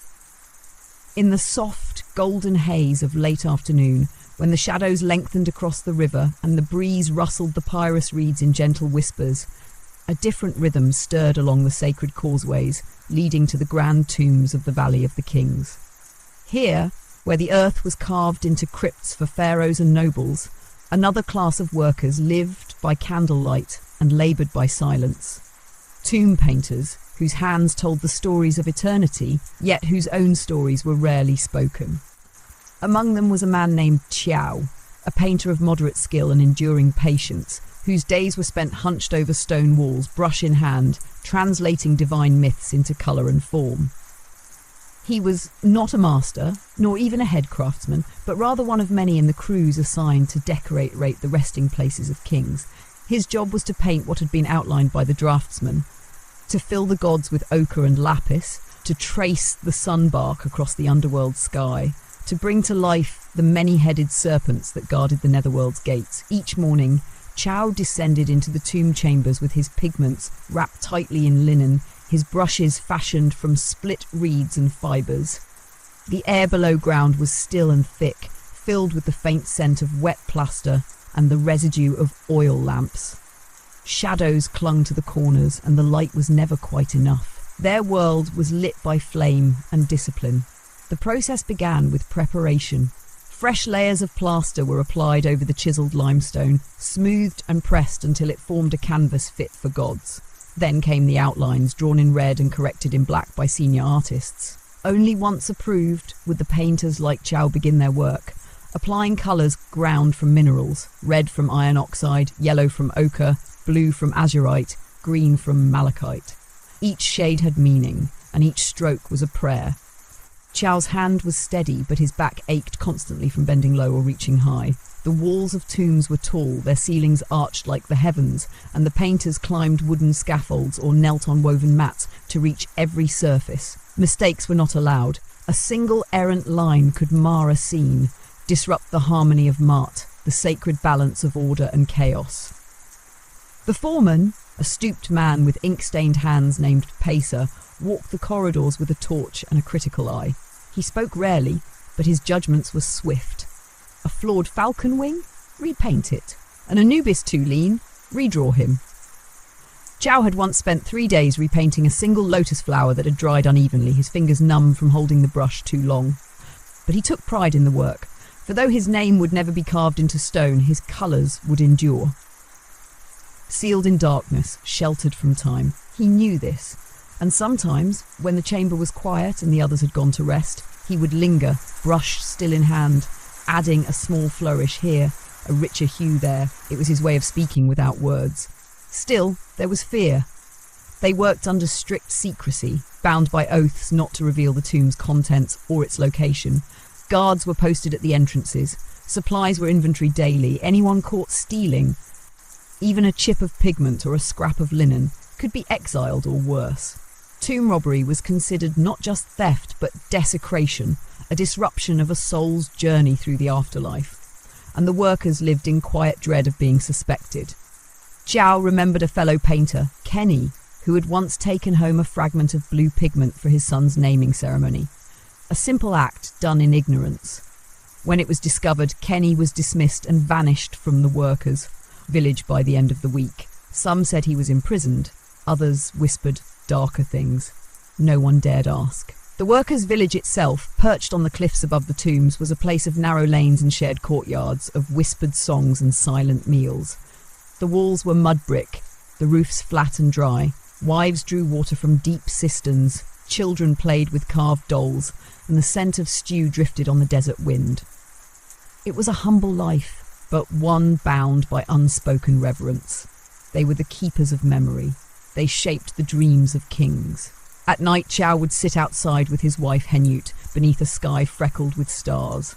In the soft, golden haze of late afternoon, when the shadows lengthened across the river and the breeze rustled the papyrus reeds in gentle whispers, a different rhythm stirred along the sacred causeways leading to the grand tombs of the Valley of the Kings. Here, where the earth was carved into crypts for pharaohs and nobles, another class of workers lived by candlelight and laboured by silence. Tomb painters, whose hands told the stories of eternity, yet whose own stories were rarely spoken. Among them was a man named Qiao, a painter of moderate skill and enduring patience, whose days were spent hunched over stone walls, brush in hand, translating divine myths into colour and form. He was not a master, nor even a head craftsman, but rather one of many in the crews assigned to decorate the resting places of kings. His job was to paint what had been outlined by the draftsman, to fill the gods with ochre and lapis, to trace the sunbark across the underworld sky, to bring to life the many-headed serpents that guarded the netherworld's gates. Each morning, Qiao descended into the tomb chambers with his pigments wrapped tightly in linen, his brushes fashioned from split reeds and fibres. The air below ground was still and thick, filled with the faint scent of wet plaster and the residue of oil lamps. Shadows clung to the corners, and the light was never quite enough. Their world was lit by flame and discipline. The process began with preparation. Fresh layers of plaster were applied over the chiselled limestone, smoothed and pressed until it formed a canvas fit for gods. Then came the outlines, drawn in red and corrected in black by senior artists. Only once approved would the painters like Qiao begin their work, applying colours ground from minerals, red from iron oxide, yellow from ochre, blue from azurite, green from malachite. Each shade had meaning, and each stroke was a prayer. Qiao's hand was steady, but his back ached constantly from bending low or reaching high. The walls of tombs were tall, their ceilings arched like the heavens, and the painters climbed wooden scaffolds or knelt on woven mats to reach every surface. Mistakes were not allowed. A single errant line could mar a scene, disrupt the harmony of Ma'at, the sacred balance of order and chaos. The foreman, a stooped man with ink-stained hands named Pacer, walked the corridors with a torch and a critical eye. He spoke rarely, but his judgments were swift. A flawed falcon wing? Repaint it. An Anubis too lean? Redraw him. Qiao had once spent 3 days repainting a single lotus flower that had dried unevenly, his fingers numb from holding the brush too long. But he took pride in the work, for though his name would never be carved into stone, his colours would endure. Sealed in darkness, sheltered from time. He knew this, and sometimes, when the chamber was quiet and the others had gone to rest, he would linger, brush still in hand, adding a small flourish here, a richer hue there. It was his way of speaking without words. Still, there was fear. They worked under strict secrecy, bound by oaths not to reveal the tomb's contents or its location. Guards were posted at the entrances. Supplies were inventoried daily. Anyone caught stealing, even a chip of pigment or a scrap of linen, could be exiled or worse. Tomb robbery was considered not just theft but desecration, a disruption of a soul's journey through the afterlife, and the workers lived in quiet dread of being suspected. Qiao remembered a fellow painter, Kenny, who had once taken home a fragment of blue pigment for his son's naming ceremony. A simple act done in ignorance. When it was discovered, Kenny was dismissed and vanished from the workers' village by the end of the week. Some said he was imprisoned, others whispered darker things. No one dared ask. The workers' village itself, perched on the cliffs above the tombs, was a place of narrow lanes and shared courtyards, of whispered songs and silent meals. The walls were mud brick, the roofs flat and dry. Wives drew water from deep cisterns, children played with carved dolls, and the scent of stew drifted on the desert wind. It was a humble life, but one bound by unspoken reverence. They were the keepers of memory. They shaped the dreams of kings. At night, Chow would sit outside with his wife Henute beneath a sky freckled with stars.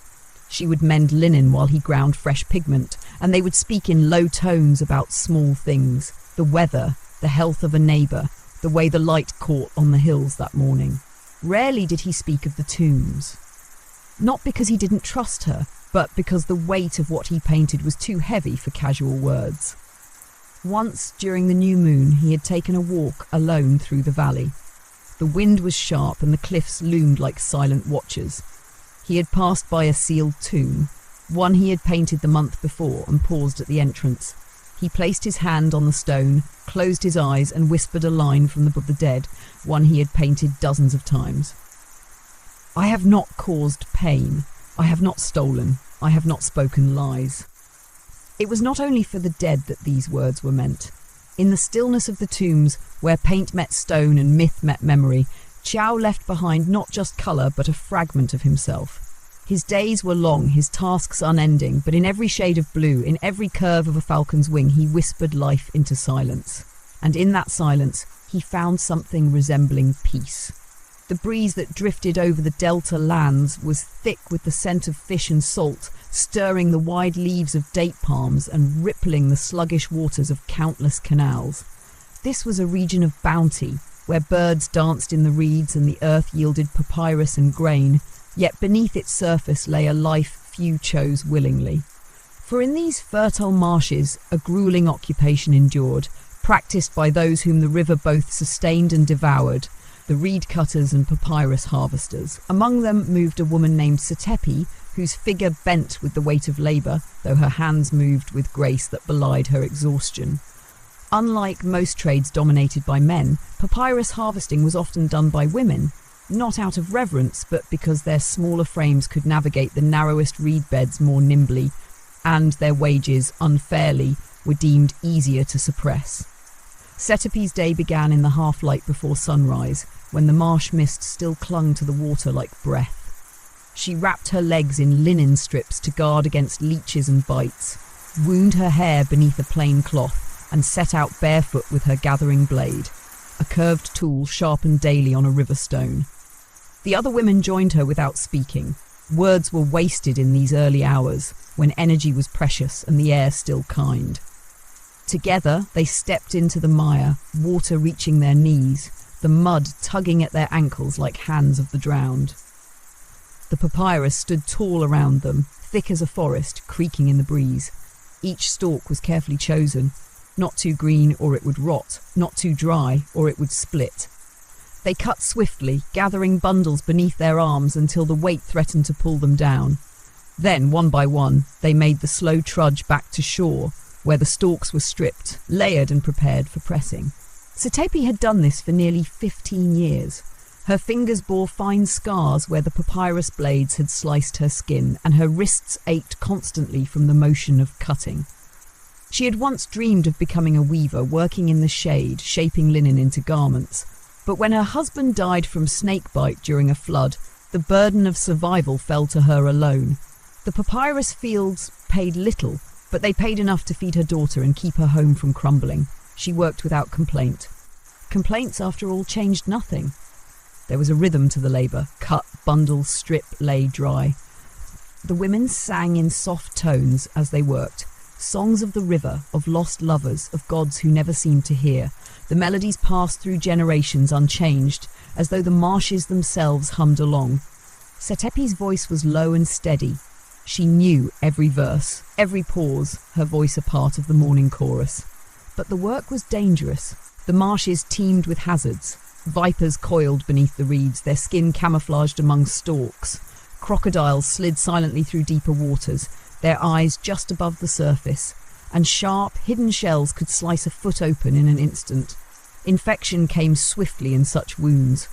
She would mend linen while he ground fresh pigment, and they would speak in low tones about small things, the weather, the health of a neighbour, the way the light caught on the hills that morning. Rarely did he speak of the tombs. Not because he didn't trust her, but because the weight of what he painted was too heavy for casual words. Once, during the new moon, he had taken a walk alone through the valley. The wind was sharp and the cliffs loomed like silent watchers. He had passed by a sealed tomb, one he had painted the month before, and paused at the entrance. He placed his hand on the stone, closed his eyes, and whispered a line from the Book of the Dead, one he had painted dozens of times. "I have not caused pain. I have not stolen. I have not spoken lies." It was not only for the dead that these words were meant. In the stillness of the tombs, where paint met stone and myth met memory, Chow left behind not just colour but a fragment of himself. His days were long, his tasks unending, but in every shade of blue, in every curve of a falcon's wing, he whispered life into silence. And in that silence, he found something resembling peace. The breeze that drifted over the delta lands was thick with the scent of fish and salt, stirring the wide leaves of date palms and rippling the sluggish waters of countless canals. This was a region of bounty, where birds danced in the reeds and the earth yielded papyrus and grain, yet beneath its surface lay a life few chose willingly. For in these fertile marshes a grueling occupation endured, practiced by those whom the river both sustained and devoured, the reed cutters and papyrus harvesters. Among them moved a woman named Setepi, whose figure bent with the weight of labour, though her hands moved with grace that belied her exhaustion. Unlike most trades dominated by men, papyrus harvesting was often done by women, not out of reverence, but because their smaller frames could navigate the narrowest reed beds more nimbly, and their wages, unfairly, were deemed easier to suppress. Setepi's day began in the half-light before sunrise, when the marsh mist still clung to the water like breath. She wrapped her legs in linen strips to guard against leeches and bites, wound her hair beneath a plain cloth, and set out barefoot with her gathering blade, a curved tool sharpened daily on a river stone. The other women joined her without speaking. Words were wasted in these early hours, when energy was precious and the air still kind. Together, they stepped into the mire, water reaching their knees, the mud tugging at their ankles like hands of the drowned. The papyrus stood tall around them, thick as a forest, creaking in the breeze. Each stalk was carefully chosen, not too green or it would rot, not too dry or it would split. They cut swiftly, gathering bundles beneath their arms until the weight threatened to pull them down. Then, one by one, they made the slow trudge back to shore, where the stalks were stripped, layered and prepared for pressing. Setepi had done this for nearly 15 years. Her fingers bore fine scars where the papyrus blades had sliced her skin, and her wrists ached constantly from the motion of cutting. She had once dreamed of becoming a weaver, working in the shade, shaping linen into garments. But when her husband died from snakebite during a flood, the burden of survival fell to her alone. The papyrus fields paid little, but they paid enough to feed her daughter and keep her home from crumbling. She worked without complaint. Complaints, after all, changed nothing. There was a rhythm to the labour: cut, bundle, strip, lay, dry. The women sang in soft tones as they worked, songs of the river, of lost lovers, of gods who never seemed to hear. The melodies passed through generations unchanged, as though the marshes themselves hummed along. Setepi's voice was low and steady. She knew every verse, every pause, her voice a part of the morning chorus. But the work was dangerous. The marshes teemed with hazards. Vipers coiled beneath the reeds, their skin camouflaged among stalks. Crocodiles slid silently through deeper waters, their eyes just above the surface, and sharp, hidden shells could slice a foot open in an instant. Infection came swiftly in such wounds.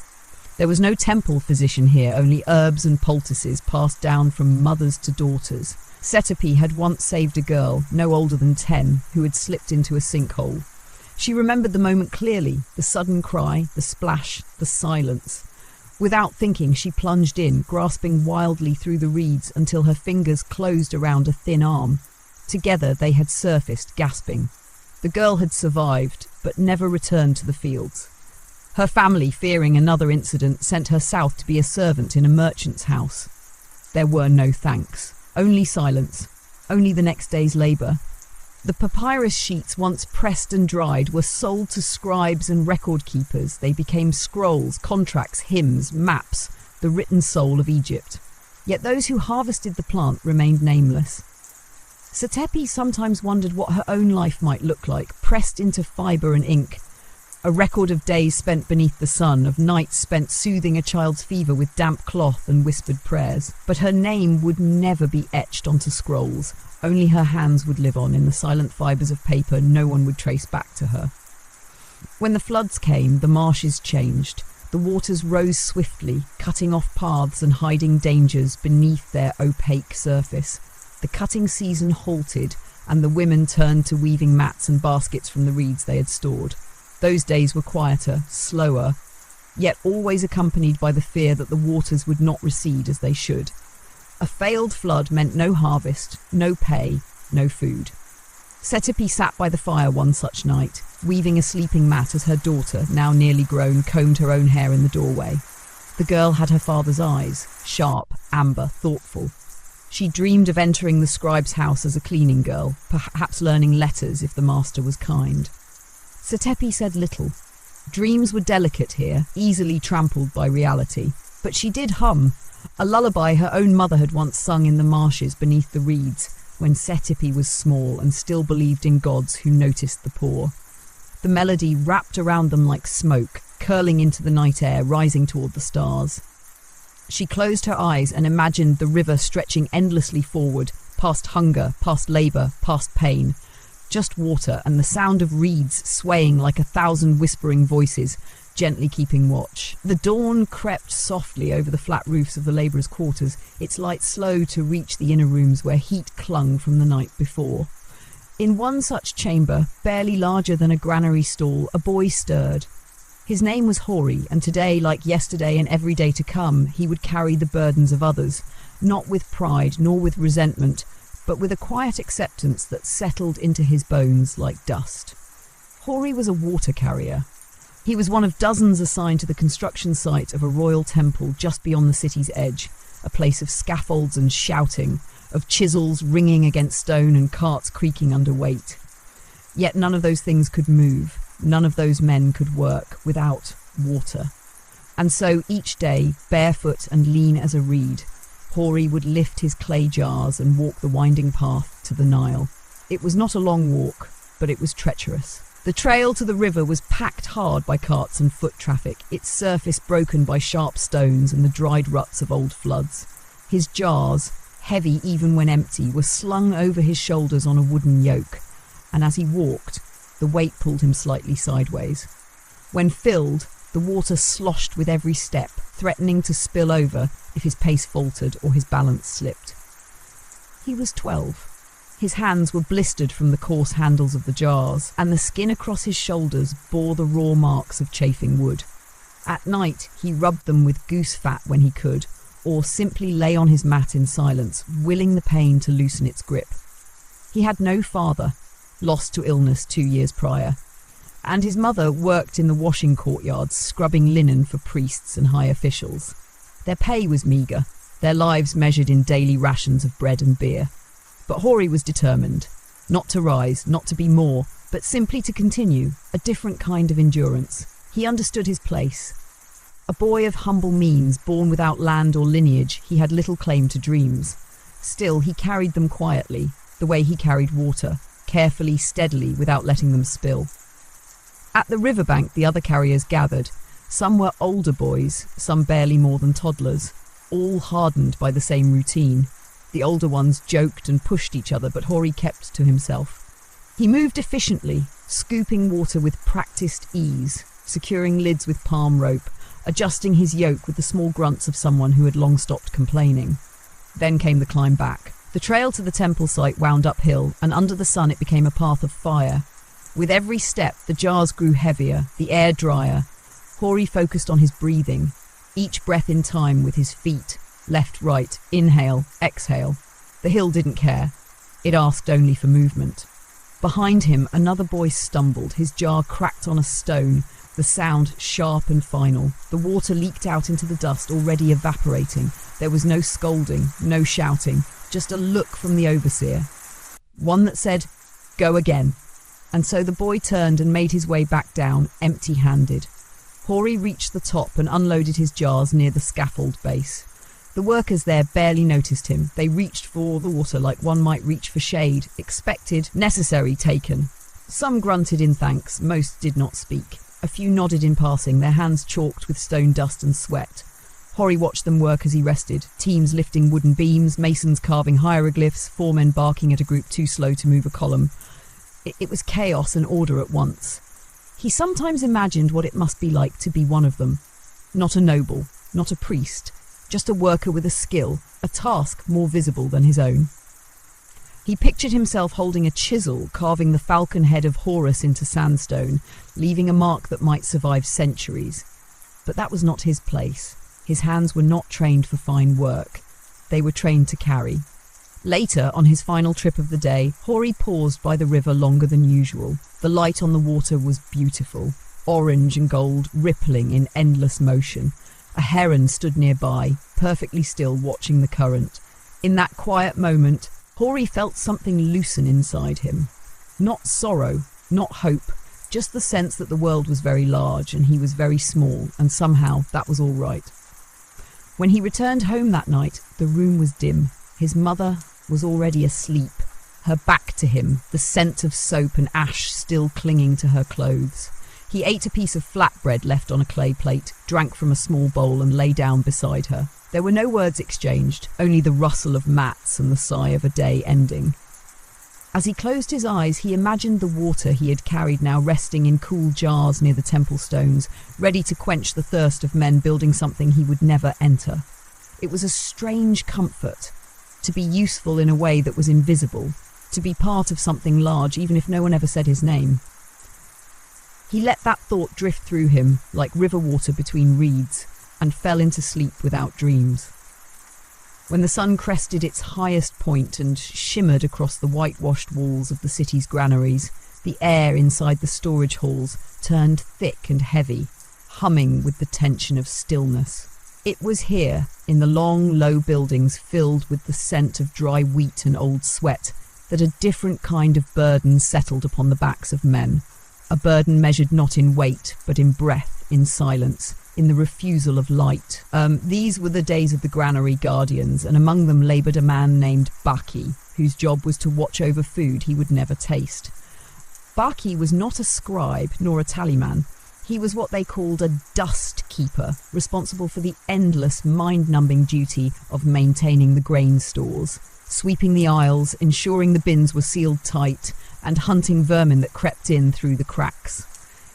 There was no temple physician here, only herbs and poultices passed down from mothers to daughters. Setepi had once saved a girl, no older than 10, who had slipped into a sinkhole. She remembered the moment clearly, the sudden cry, the splash, the silence. Without thinking, she plunged in, grasping wildly through the reeds until her fingers closed around a thin arm. Together they had surfaced, gasping. The girl had survived, but never returned to the fields. Her family, fearing another incident, sent her south to be a servant in a merchant's house. There were no thanks, only silence, only the next day's labour. The papyrus sheets, once pressed and dried, were sold to scribes and record keepers. They became scrolls, contracts, hymns, maps, the written soul of Egypt. Yet those who harvested the plant remained nameless. Setepi sometimes wondered what her own life might look like, pressed into fibre and ink. A record of days spent beneath the sun, of nights spent soothing a child's fever with damp cloth and whispered prayers. But her name would never be etched onto scrolls. Only her hands would live on in the silent fibres of paper no one would trace back to her. When the floods came, the marshes changed. The waters rose swiftly, cutting off paths and hiding dangers beneath their opaque surface. The cutting season halted, and the women turned to weaving mats and baskets from the reeds they had stored. Those days were quieter, slower, yet always accompanied by the fear that the waters would not recede as they should. A failed flood meant no harvest, no pay, no food. Setepi sat by the fire one such night, weaving a sleeping mat as her daughter, now nearly grown, combed her own hair in the doorway. The girl had her father's eyes, sharp, amber, thoughtful. She dreamed of entering the scribe's house as a cleaning girl, perhaps learning letters if the master was kind. Setepi said little. Dreams were delicate here, easily trampled by reality. But she did hum, a lullaby her own mother had once sung in the marshes beneath the reeds, when Setepi was small and still believed in gods who noticed the poor. The melody wrapped around them like smoke, curling into the night air, rising toward the stars. She closed her eyes and imagined the river stretching endlessly forward, past hunger, past labour, past pain. Just water and the sound of reeds swaying like 1,000 whispering voices, gently keeping watch. The dawn crept softly over the flat roofs of the labourers' quarters, its light slow to reach the inner rooms where heat clung from the night before. In one such chamber, barely larger than a granary stall, a boy stirred. His name was Hori, and today, like yesterday and every day to come, he would carry the burdens of others, not with pride nor with resentment, but with a quiet acceptance that settled into his bones like dust. Hori was a water carrier. He was one of dozens assigned to the construction site of a royal temple just beyond the city's edge, a place of scaffolds and shouting, of chisels ringing against stone and carts creaking under weight. Yet none of those things could move, none of those men could work without water. And so each day, barefoot and lean as a reed, Hori would lift his clay jars and walk the winding path to the Nile. It was not a long walk, but it was treacherous. The trail to the river was packed hard by carts and foot traffic, its surface broken by sharp stones and the dried ruts of old floods. His jars, heavy even when empty, were slung over his shoulders on a wooden yoke, and as he walked, the weight pulled him slightly sideways. When filled, the water sloshed with every step, threatening to spill over if his pace faltered or his balance slipped. He was 12. His hands were blistered from the coarse handles of the jars, and the skin across his shoulders bore the raw marks of chafing wood. At night, he rubbed them with goose fat when he could, or simply lay on his mat in silence, willing the pain to loosen its grip. He had no father, lost to illness 2 years prior, and his mother worked in the washing courtyards, scrubbing linen for priests and high officials. Their pay was meagre, their lives measured in daily rations of bread and beer. But Hori was determined, not to rise, not to be more, but simply to continue, a different kind of endurance. He understood his place. A boy of humble means, born without land or lineage, he had little claim to dreams. Still, he carried them quietly, the way he carried water, carefully, steadily, without letting them spill. At the riverbank, the other carriers gathered. Some were older boys, some barely more than toddlers, all hardened by the same routine. The older ones joked and pushed each other, but Hori kept to himself. He moved efficiently, scooping water with practiced ease, securing lids with palm rope, adjusting his yoke with the small grunts of someone who had long stopped complaining. Then came the climb back. The trail to the temple site wound uphill, and under the sun it became a path of fire. With every step, the jars grew heavier, the air drier. Hori focused on his breathing, each breath in time with his feet, left, right, inhale, exhale. The hill didn't care. It asked only for movement. Behind him, another boy stumbled. His jar cracked on a stone, the sound sharp and final. The water leaked out into the dust, already evaporating. There was no scolding, no shouting, just a look from the overseer. One that said, "Go again." And so the boy turned and made his way back down, empty-handed. Hori reached the top and unloaded his jars near the scaffold base. The workers there barely noticed him. They reached for the water like one might reach for shade, expected, necessary, taken. Some grunted in thanks, most did not speak. A few nodded in passing, their hands chalked with stone dust and sweat. Hori watched them work as he rested, teams lifting wooden beams, masons carving hieroglyphs, foremen barking at a group too slow to move a column. It was chaos and order at once. He sometimes imagined what it must be like to be one of them. Not a noble, not a priest, just a worker with a skill, a task more visible than his own. He pictured himself holding a chisel, carving the falcon head of Horus into sandstone, leaving a mark that might survive centuries. But that was not his place. His hands were not trained for fine work. They were trained to carry. Later, on his final trip of the day, Hori paused by the river longer than usual. The light on the water was beautiful, orange and gold, rippling in endless motion. A heron stood nearby, perfectly still, watching the current. In that quiet moment, Hori felt something loosen inside him. Not sorrow, not hope, just the sense that the world was very large and he was very small, and somehow that was all right. When he returned home that night, the room was dim. His mother was already asleep, her back to him, the scent of soap and ash still clinging to her clothes. He ate a piece of flatbread left on a clay plate, drank from a small bowl and lay down beside her. There were no words exchanged, only the rustle of mats and the sigh of a day ending. As he closed his eyes, he imagined the water he had carried now resting in cool jars near the temple stones, ready to quench the thirst of men building something he would never enter. It was a strange comfort, to be useful in a way that was invisible, to be part of something large even if no one ever said his name. He let that thought drift through him like river water between reeds and fell into sleep without dreams. When the sun crested its highest point and shimmered across the whitewashed walls of the city's granaries, the air inside the storage halls turned thick and heavy, humming with the tension of stillness. It was here, in the long, low buildings filled with the scent of dry wheat and old sweat, that a different kind of burden settled upon the backs of men. A burden measured not in weight, but in breath, in silence, in the refusal of light. These were the days of the granary guardians, and among them laboured a man named Baki, whose job was to watch over food he would never taste. Baki was not a scribe nor a tallyman. He was what they called a dust keeper, responsible for the endless, mind-numbing duty of maintaining the grain stores, sweeping the aisles, ensuring the bins were sealed tight, and hunting vermin that crept in through the cracks.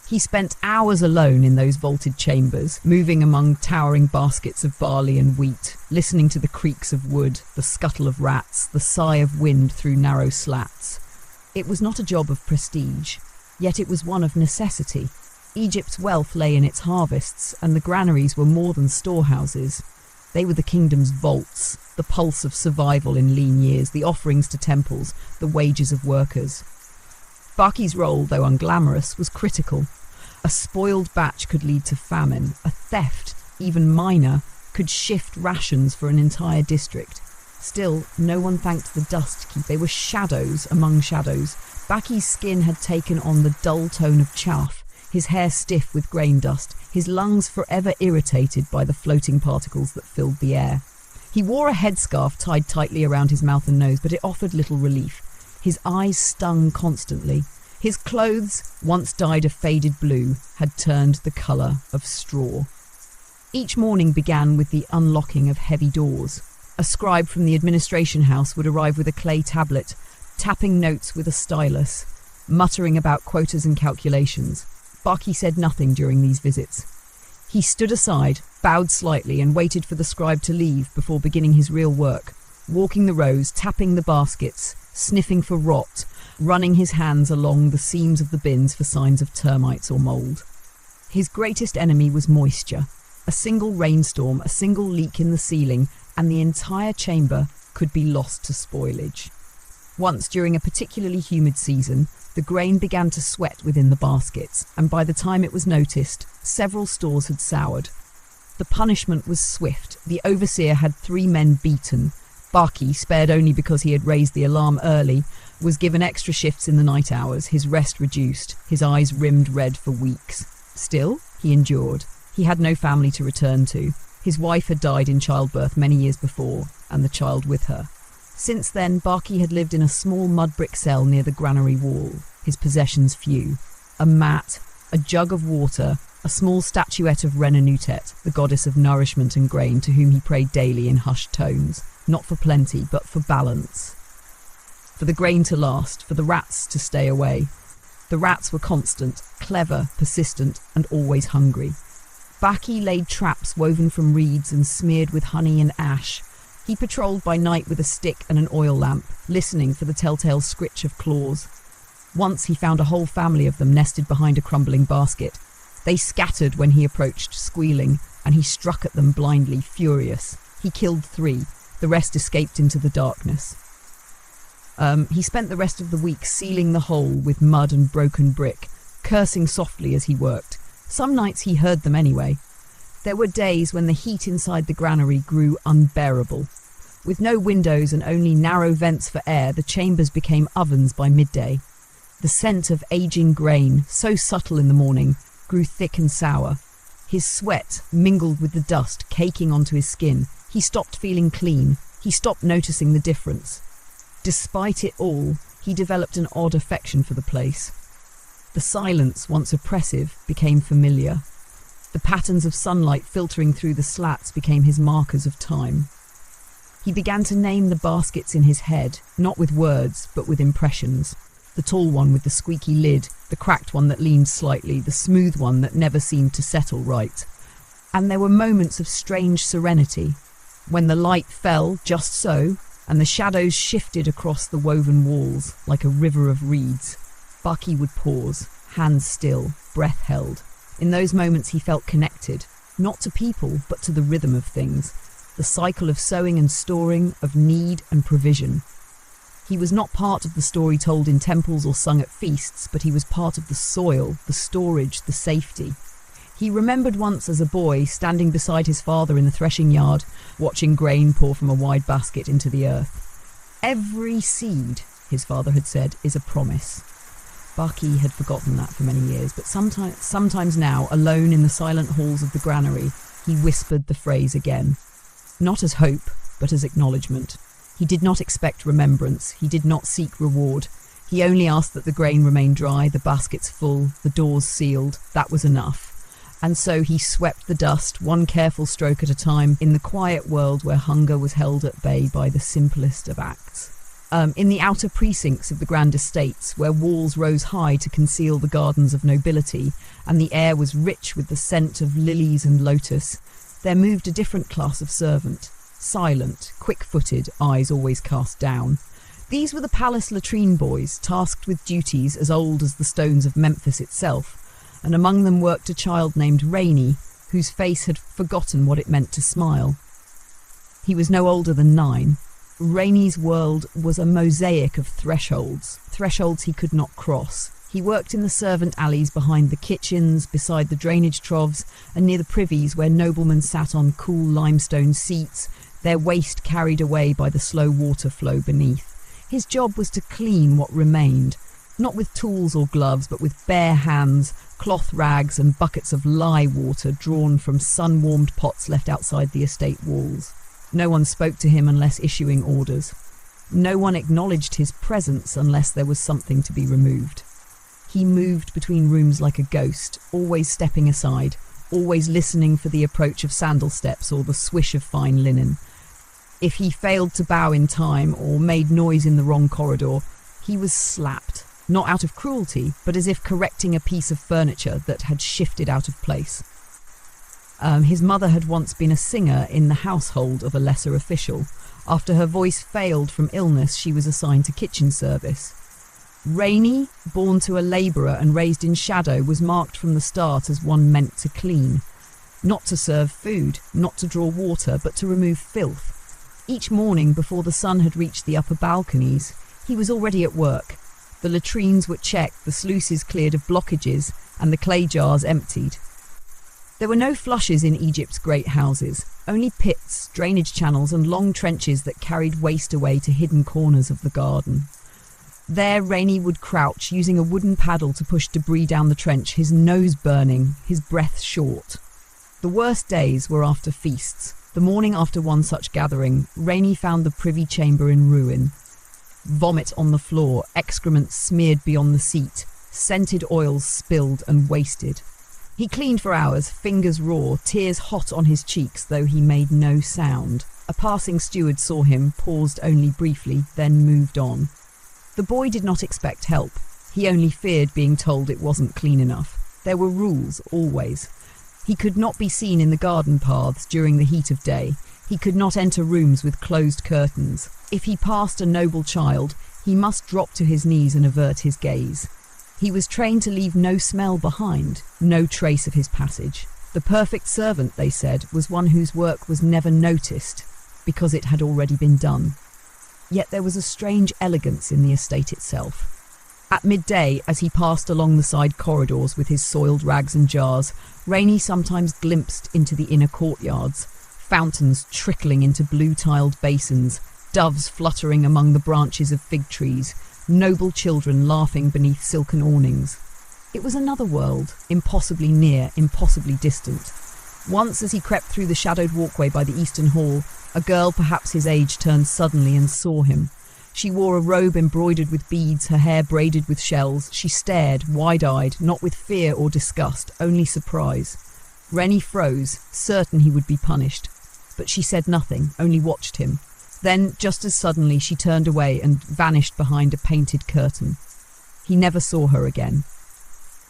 He spent hours alone in those vaulted chambers, moving among towering baskets of barley and wheat, listening to the creaks of wood, the scuttle of rats, the sigh of wind through narrow slats. It was not a job of prestige, yet it was one of necessity. Egypt's wealth lay in its harvests, and the granaries were more than storehouses. They were the kingdom's vaults, the pulse of survival in lean years, the offerings to temples, the wages of workers. Baki's role, though unglamorous, was critical. A spoiled batch could lead to famine. A theft, even minor, could shift rations for an entire district. Still, no one thanked the dust keep. They were shadows among shadows. Baki's skin had taken on the dull tone of chaff, his hair stiff with grain dust, his lungs forever irritated by the floating particles that filled the air. He wore a headscarf tied tightly around his mouth and nose, but it offered little relief. His eyes stung constantly. His clothes, once dyed a faded blue, had turned the colour of straw. Each morning began with the unlocking of heavy doors. A scribe from the administration house would arrive with a clay tablet, tapping notes with a stylus, muttering about quotas and calculations. Baki said nothing during these visits. He stood aside, bowed slightly, and waited for the scribe to leave before beginning his real work, walking the rows, tapping the baskets, sniffing for rot, running his hands along the seams of the bins for signs of termites or mould. His greatest enemy was moisture. A single rainstorm, a single leak in the ceiling, and the entire chamber could be lost to spoilage. Once, during a particularly humid season, the grain began to sweat within the baskets, and by the time it was noticed, several stores had soured. The punishment was swift. The overseer had 3 men beaten. Baki, spared only because he had raised the alarm early, was given extra shifts in the night hours, his rest reduced, his eyes rimmed red for weeks. Still, he endured. He had no family to return to. His wife had died in childbirth many years before, and the child with her. Since then, Baki had lived in a small mud brick cell near the granary wall, his possessions few. A mat, a jug of water, a small statuette of Renanutet, the goddess of nourishment and grain, to whom he prayed daily in hushed tones, not for plenty, but for balance. For the grain to last, for the rats to stay away. The rats were constant, clever, persistent, and always hungry. Baki laid traps woven from reeds and smeared with honey and ash. He patrolled by night with a stick and an oil lamp, listening for the telltale scritch of claws. Once he found a whole family of them nested behind a crumbling basket. They scattered when he approached, squealing, and he struck at them blindly, furious. He killed 3. The rest escaped into the darkness. He spent the rest of the week sealing the hole with mud and broken brick, cursing softly as he worked. Some nights he heard them anyway. There were days when the heat inside the granary grew unbearable. With no windows and only narrow vents for air, the chambers became ovens by midday. The scent of aging grain, so subtle in the morning, grew thick and sour. His sweat mingled with the dust caking onto his skin. He stopped feeling clean. He stopped noticing the difference. Despite it all, he developed an odd affection for the place. The silence, once oppressive, became familiar. The patterns of sunlight filtering through the slats became his markers of time. He began to name the baskets in his head, not with words, but with impressions. The tall one with the squeaky lid, the cracked one that leaned slightly, the smooth one that never seemed to settle right. And there were moments of strange serenity, when the light fell just so, and the shadows shifted across the woven walls like a river of reeds. Baki would pause, hands still, breath held. In those moments he felt connected, not to people, but to the rhythm of things, the cycle of sowing and storing, of need and provision. He was not part of the story told in temples or sung at feasts, but he was part of the soil, the storage, the safety. He remembered once as a boy standing beside his father in the threshing yard, watching grain pour from a wide basket into the earth. Every seed, his father had said, is a promise. Baki had forgotten that for many years, but sometimes now, alone in the silent halls of the granary, he whispered the phrase again. Not as hope, but as acknowledgement. He did not expect remembrance. He did not seek reward. He only asked that the grain remain dry, the baskets full, the doors sealed. That was enough. And so he swept the dust, one careful stroke at a time, in the quiet world where hunger was held at bay by the simplest of acts. In the outer precincts of the grand estates, where walls rose high to conceal the gardens of nobility, and the air was rich with the scent of lilies and lotus, there moved a different class of servant. Silent, quick-footed, eyes always cast down. These were the palace latrine boys, tasked with duties as old as the stones of Memphis itself, and among them worked a child named Rainy, whose face had forgotten what it meant to smile. He was no older than 9. Rainy's world was a mosaic of thresholds he could not cross. He worked in the servant alleys behind the kitchens, beside the drainage troughs, and near the privies where noblemen sat on cool limestone seats, their waste carried away by the slow water flow beneath. His job was to clean what remained, not with tools or gloves, but with bare hands, cloth rags and buckets of lye water drawn from sun-warmed pots left outside the estate walls. No one spoke to him unless issuing orders. No one acknowledged his presence unless there was something to be removed. He moved between rooms like a ghost, always stepping aside, always listening for the approach of sandal steps or the swish of fine linen. If he failed to bow in time or made noise in the wrong corridor, he was slapped, not out of cruelty, but as if correcting a piece of furniture that had shifted out of place. His mother had once been a singer in the household of a lesser official. After her voice failed from illness, she was assigned to kitchen service. Rainy, born to a labourer and raised in shadow, was marked from the start as one meant to clean. Not to serve food, not to draw water, but to remove filth. Each morning, before the sun had reached the upper balconies, He was already at work. The latrines were checked, the sluices cleared of blockages, and the clay jars emptied. There were no flushes in Egypt's great houses, only pits, drainage channels, and long trenches that carried waste away to hidden corners of the garden. There, Rainy would crouch, using a wooden paddle to push debris down the trench, his nose burning, his breath short. The worst days were after feasts. The morning after one such gathering, Rainy found the privy chamber in ruin. Vomit on the floor, excrement smeared beyond the seat, scented oils spilled and wasted. He cleaned for hours, fingers raw, tears hot on his cheeks, though he made no sound. A passing steward saw him, paused only briefly, then moved on. The boy did not expect help. He only feared being told it wasn't clean enough. There were rules, always. He could not be seen in the garden paths during the heat of day. He could not enter rooms with closed curtains. If he passed a noble child, he must drop to his knees and avert his gaze. He was trained to leave no smell behind, no trace of his passage. The perfect servant, they said, was one whose work was never noticed, because it had already been done. Yet there was a strange elegance in the estate itself. At midday, as he passed along the side corridors with his soiled rags and jars, Rainy sometimes glimpsed into the inner courtyards, fountains trickling into blue-tiled basins, doves fluttering among the branches of fig trees, noble children laughing beneath silken awnings. It was another world, impossibly near, impossibly distant. Once, as he crept through the shadowed walkway by the eastern hall, a girl perhaps his age turned suddenly and saw him. She wore a robe embroidered with beads, her hair braided with shells. She stared, wide-eyed, not with fear or disgust, only surprise. Rennie froze, certain he would be punished. But she said nothing, only watched him. Then, just as suddenly, she turned away and vanished behind a painted curtain. He never saw her again.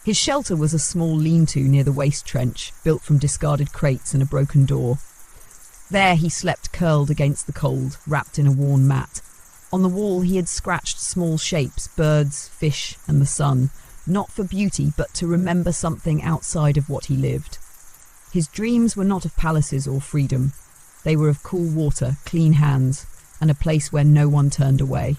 His shelter was a small lean-to near the waste trench, built from discarded crates and a broken door. There he slept curled against the cold, wrapped in a worn mat. On the wall he had scratched small shapes, birds, fish, and the sun, not for beauty, but to remember something outside of what he lived. His dreams were not of palaces or freedom. They were of cool water, clean hands, and a place where no one turned away.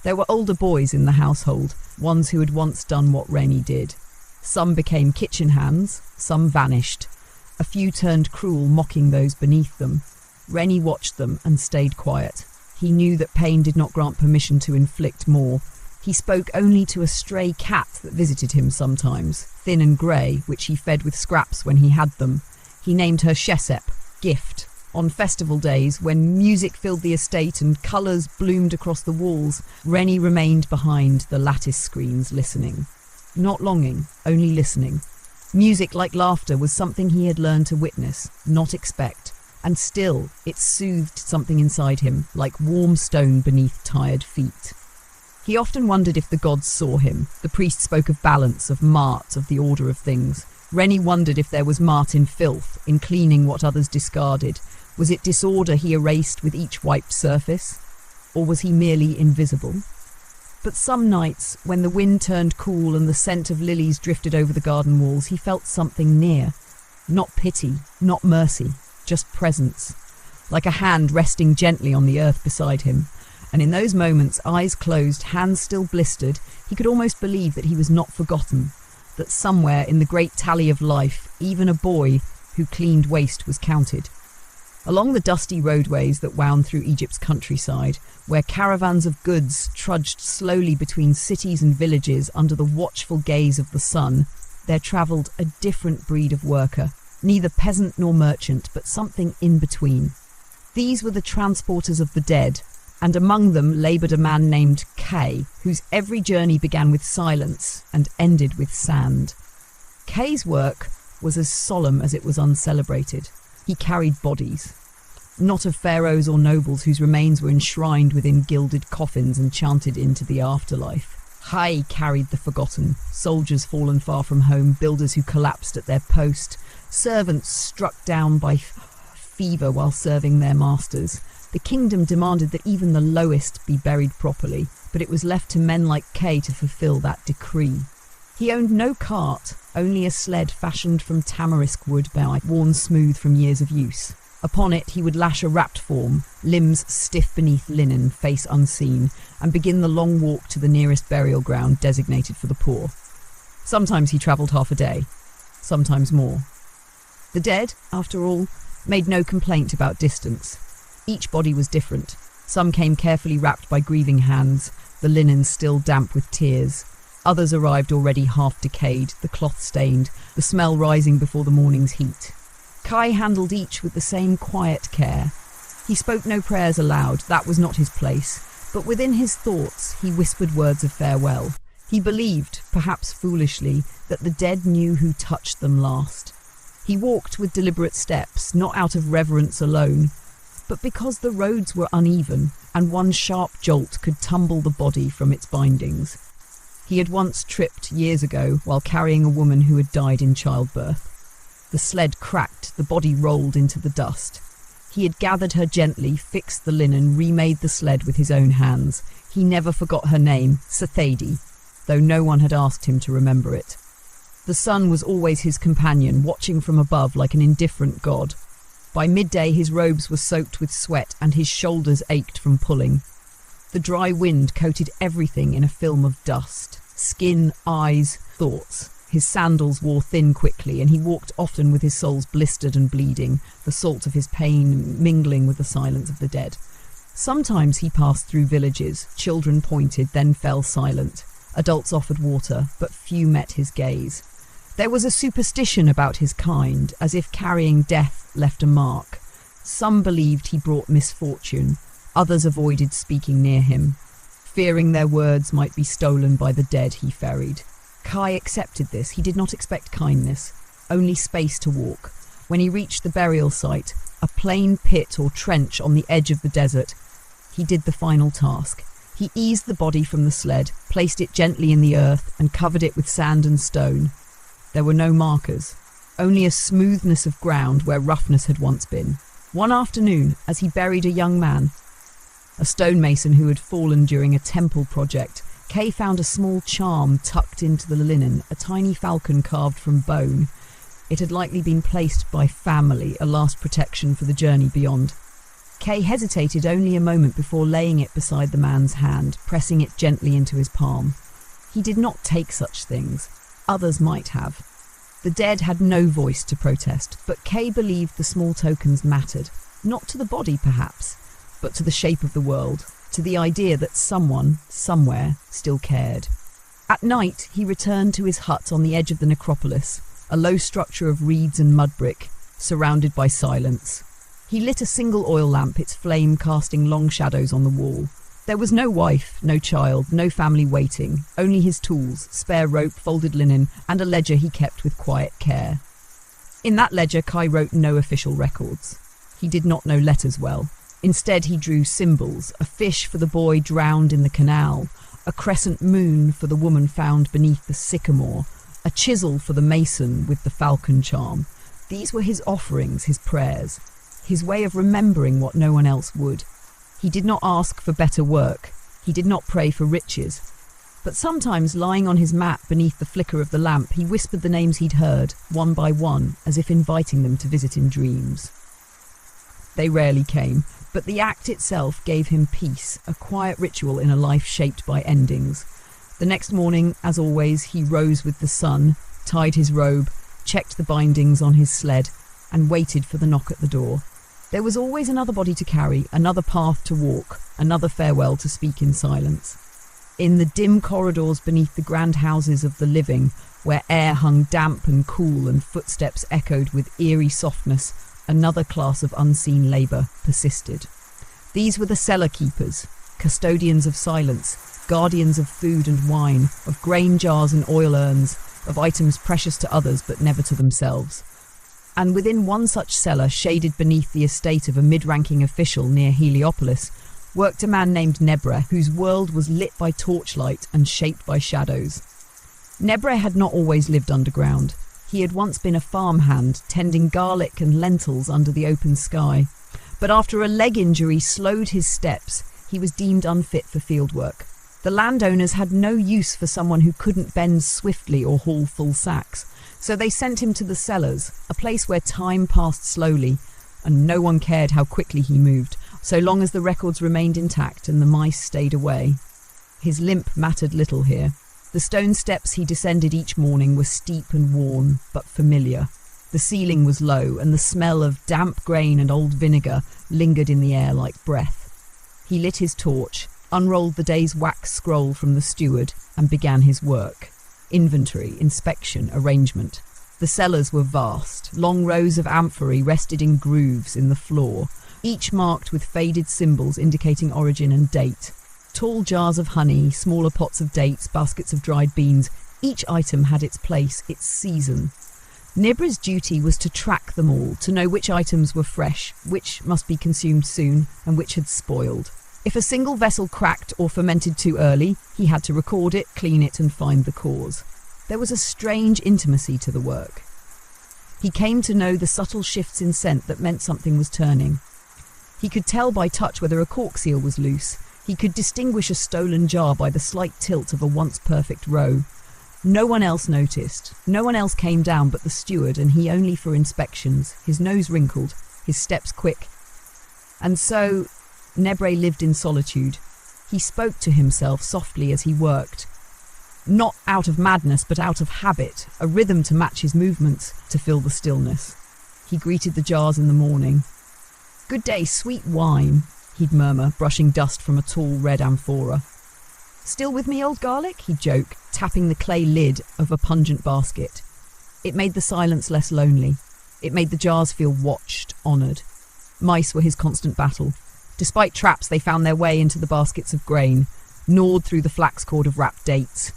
There were older boys in the household, ones who had once done what Rennie did. Some became kitchen hands, some vanished. A few turned cruel, mocking those beneath them. Rennie watched them and stayed quiet. He knew that pain did not grant permission to inflict more. He spoke only to a stray cat that visited him sometimes, thin and grey, which he fed with scraps when he had them. He named her Shesep, gift. On festival days, when music filled the estate and colours bloomed across the walls, Rennie remained behind the lattice screens listening. Not longing, only listening. Music, like laughter, was something he had learned to witness, not expect. And still, it soothed something inside him, like warm stone beneath tired feet. He often wondered if the gods saw him. The priest spoke of balance, of mart, of the order of things. Rennie wondered if there was mart in filth, in cleaning what others discarded. Was it disorder he erased with each wiped surface? Or was he merely invisible? But some nights, when the wind turned cool and the scent of lilies drifted over the garden walls, he felt something near. Not pity, not mercy, just presence. Like a hand resting gently on the earth beside him. And in those moments, eyes closed, hands still blistered, he could almost believe that he was not forgotten. That somewhere in the great tally of life, even a boy who cleaned waste was counted. Along the dusty roadways that wound through Egypt's countryside, where caravans of goods trudged slowly between cities and villages under the watchful gaze of the sun, there travelled a different breed of worker, neither peasant nor merchant, but something in between. These were the transporters of the dead, and among them laboured a man named Kay, whose every journey began with silence and ended with sand. Kay's work was as solemn as it was uncelebrated. He carried bodies, not of pharaohs or nobles whose remains were enshrined within gilded coffins and chanted into the afterlife. Hay carried the forgotten, soldiers fallen far from home, builders who collapsed at their post, servants struck down by fever while serving their masters. The kingdom demanded that even the lowest be buried properly, but it was left to men like Kay to fulfill that decree. He owned no cart, only a sled fashioned from tamarisk wood worn smooth from years of use. Upon it he would lash a wrapped form, limbs stiff beneath linen, face unseen, and begin the long walk to the nearest burial ground designated for the poor. Sometimes he travelled half a day, sometimes more. The dead, after all, made no complaint about distance. Each body was different. Some came carefully wrapped by grieving hands, the linen still damp with tears. Others arrived already half decayed, the cloth stained, the smell rising before the morning's heat. Kai handled each with the same quiet care. He spoke no prayers aloud, that was not his place, but within his thoughts he whispered words of farewell. He believed, perhaps foolishly, that the dead knew who touched them last. He walked with deliberate steps, not out of reverence alone, but because the roads were uneven and one sharp jolt could tumble the body from its bindings. He had once tripped years ago while carrying a woman who had died in childbirth. The sled cracked, the body rolled into the dust. He had gathered her gently, fixed the linen, remade the sled with his own hands. He never forgot her name, Sathadi, though no one had asked him to remember it. The sun was always his companion, watching from above like an indifferent god. By midday his robes were soaked with sweat and his shoulders ached from pulling. The dry wind coated everything in a film of dust. Skin, eyes, thoughts. His sandals wore thin quickly, and he walked often with his soles blistered and bleeding, the salt of his pain mingling with the silence of the dead. Sometimes he passed through villages. Children pointed, then fell silent. Adults offered water, but few met his gaze. There was a superstition about his kind, as if carrying death left a mark. Some believed he brought misfortune. Others avoided speaking near him. Fearing their words might be stolen by the dead he ferried. Kai accepted this. He did not expect kindness, only space to walk. When he reached the burial site, a plain pit or trench on the edge of the desert, he did the final task. He eased the body from the sled, placed it gently in the earth, and covered it with sand and stone. There were no markers, only a smoothness of ground where roughness had once been. One afternoon, as he buried a young man, a stonemason who had fallen during a temple project, Kay found a small charm tucked into the linen, a tiny falcon carved from bone. It had likely been placed by family, a last protection for the journey beyond. Kay hesitated only a moment before laying it beside the man's hand, pressing it gently into his palm. He did not take such things. Others might have. The dead had no voice to protest, but Kay believed the small tokens mattered, not to the body perhaps, but to the shape of the world, to the idea that someone, somewhere, still cared. At night, he returned to his hut on the edge of the necropolis, a low structure of reeds and mud brick, surrounded by silence. He lit a single oil lamp, its flame casting long shadows on the wall. There was no wife, no child, no family waiting, only his tools, spare rope, folded linen, and a ledger he kept with quiet care. In that ledger, Kai wrote no official records. He did not know letters well. Instead, he drew symbols, a fish for the boy drowned in the canal, a crescent moon for the woman found beneath the sycamore, a chisel for the mason with the falcon charm. These were his offerings, his prayers, his way of remembering what no one else would. He did not ask for better work. He did not pray for riches. But sometimes, lying on his mat beneath the flicker of the lamp, he whispered the names he'd heard, one by one, as if inviting them to visit in dreams. They rarely came, but the act itself gave him peace, a quiet ritual in a life shaped by endings. The next morning, as always, he rose with the sun, tied his robe, checked the bindings on his sled, and waited for the knock at the door. There was always another body to carry, another path to walk, another farewell to speak in silence. In the dim corridors beneath the grand houses of the living, where air hung damp and cool and footsteps echoed with eerie softness, another class of unseen labour persisted. These were the cellar keepers, custodians of silence, guardians of food and wine, of grain jars and oil urns, of items precious to others but never to themselves. And within one such cellar, shaded beneath the estate of a mid-ranking official near Heliopolis, worked a man named Nebre, whose world was lit by torchlight and shaped by shadows. Nebre had not always lived underground. He had once been a farmhand, tending garlic and lentils under the open sky. But after a leg injury slowed his steps, he was deemed unfit for fieldwork. The landowners had no use for someone who couldn't bend swiftly or haul full sacks, so they sent him to the cellars, a place where time passed slowly, and no one cared how quickly he moved, so long as the records remained intact and the mice stayed away. His limp mattered little here. The stone steps he descended each morning were steep and worn, but familiar. The ceiling was low, and the smell of damp grain and old vinegar lingered in the air like breath. He lit his torch, unrolled the day's wax scroll from the steward, and began his work. Inventory, inspection, arrangement. The cellars were vast. Long rows of amphorae rested in grooves in the floor, each marked with faded symbols indicating origin and date. Tall jars of honey, smaller pots of dates, baskets of dried beans. Each item had its place, its season. Nibra's duty was to track them all, to know which items were fresh, which must be consumed soon, and which had spoiled. If a single vessel cracked or fermented too early, he had to record it, clean it, and find the cause. There was a strange intimacy to the work. He came to know the subtle shifts in scent that meant something was turning. He could tell by touch whether a cork seal was loose. He could distinguish a stolen jar by the slight tilt of a once-perfect row. No one else noticed. No one else came down but the steward, and he only for inspections, his nose wrinkled, his steps quick. And so, Nebre lived in solitude. He spoke to himself softly as he worked. Not out of madness, but out of habit, a rhythm to match his movements, to fill the stillness. He greeted the jars in the morning. "Good day, sweet wine," he'd murmur, brushing dust from a tall red amphora. "Still with me, old garlic?" he'd joke, tapping the clay lid of a pungent basket. It made the silence less lonely. It made the jars feel watched, honoured. Mice were his constant battle. Despite traps, they found their way into the baskets of grain, gnawed through the flax cord of wrapped dates.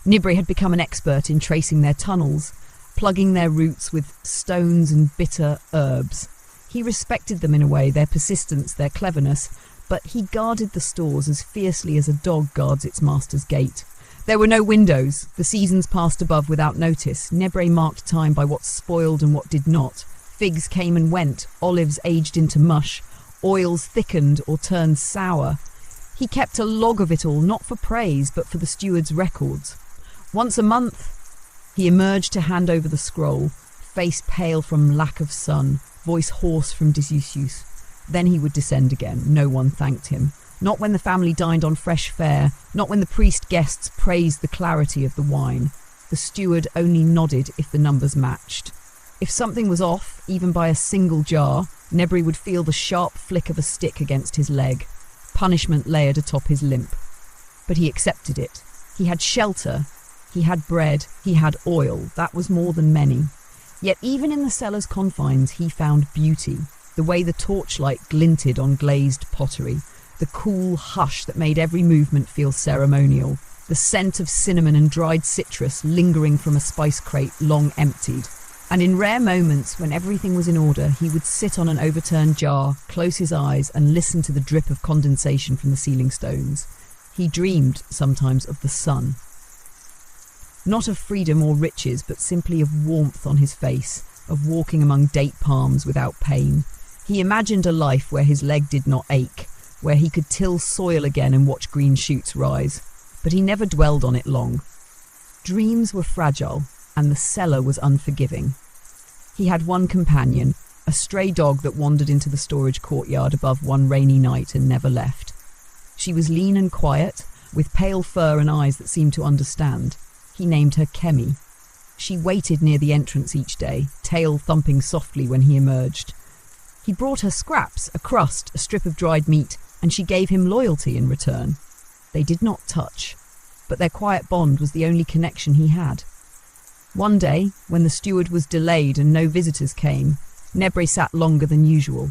Nibre had become an expert in tracing their tunnels, plugging their roots with stones and bitter herbs. He respected them in a way, their persistence, their cleverness, but he guarded the stores as fiercely as a dog guards its master's gate. There were no windows. The seasons passed above without notice. Nebre marked time by what spoiled and what did not. Figs came and went, olives aged into mush, oils thickened or turned sour. He kept a log of it all, not for praise, but for the steward's records. Once a month, he emerged to hand over the scroll, face pale from lack of sun, voice hoarse from disuse. Then he would descend again. No one thanked him. Not when the family dined on fresh fare, not when the priest guests praised the clarity of the wine. The steward only nodded if the numbers matched. If something was off, even by a single jar, Nebre would feel the sharp flick of a stick against his leg. Punishment layered atop his limp. But he accepted it. He had shelter. He had bread. He had oil. That was more than many. Yet even in the cellar's confines, he found beauty. The way the torchlight glinted on glazed pottery. The cool hush that made every movement feel ceremonial. The scent of cinnamon and dried citrus lingering from a spice crate long emptied. And in rare moments, when everything was in order, he would sit on an overturned jar, close his eyes, and listen to the drip of condensation from the ceiling stones. He dreamed sometimes of the sun. Not of freedom or riches, but simply of warmth on his face, of walking among date palms without pain. He imagined a life where his leg did not ache, where he could till soil again and watch green shoots rise. But he never dwelled on it long. Dreams were fragile, and the cellar was unforgiving. He had one companion, a stray dog that wandered into the storage courtyard above one rainy night and never left. She was lean and quiet, with pale fur and eyes that seemed to understand. He named her Kemi. She waited near the entrance each day, tail thumping softly when he emerged. He brought her scraps, a crust, a strip of dried meat, and she gave him loyalty in return. They did not touch, but their quiet bond was the only connection he had. One day, when the steward was delayed and no visitors came, Nebre sat longer than usual.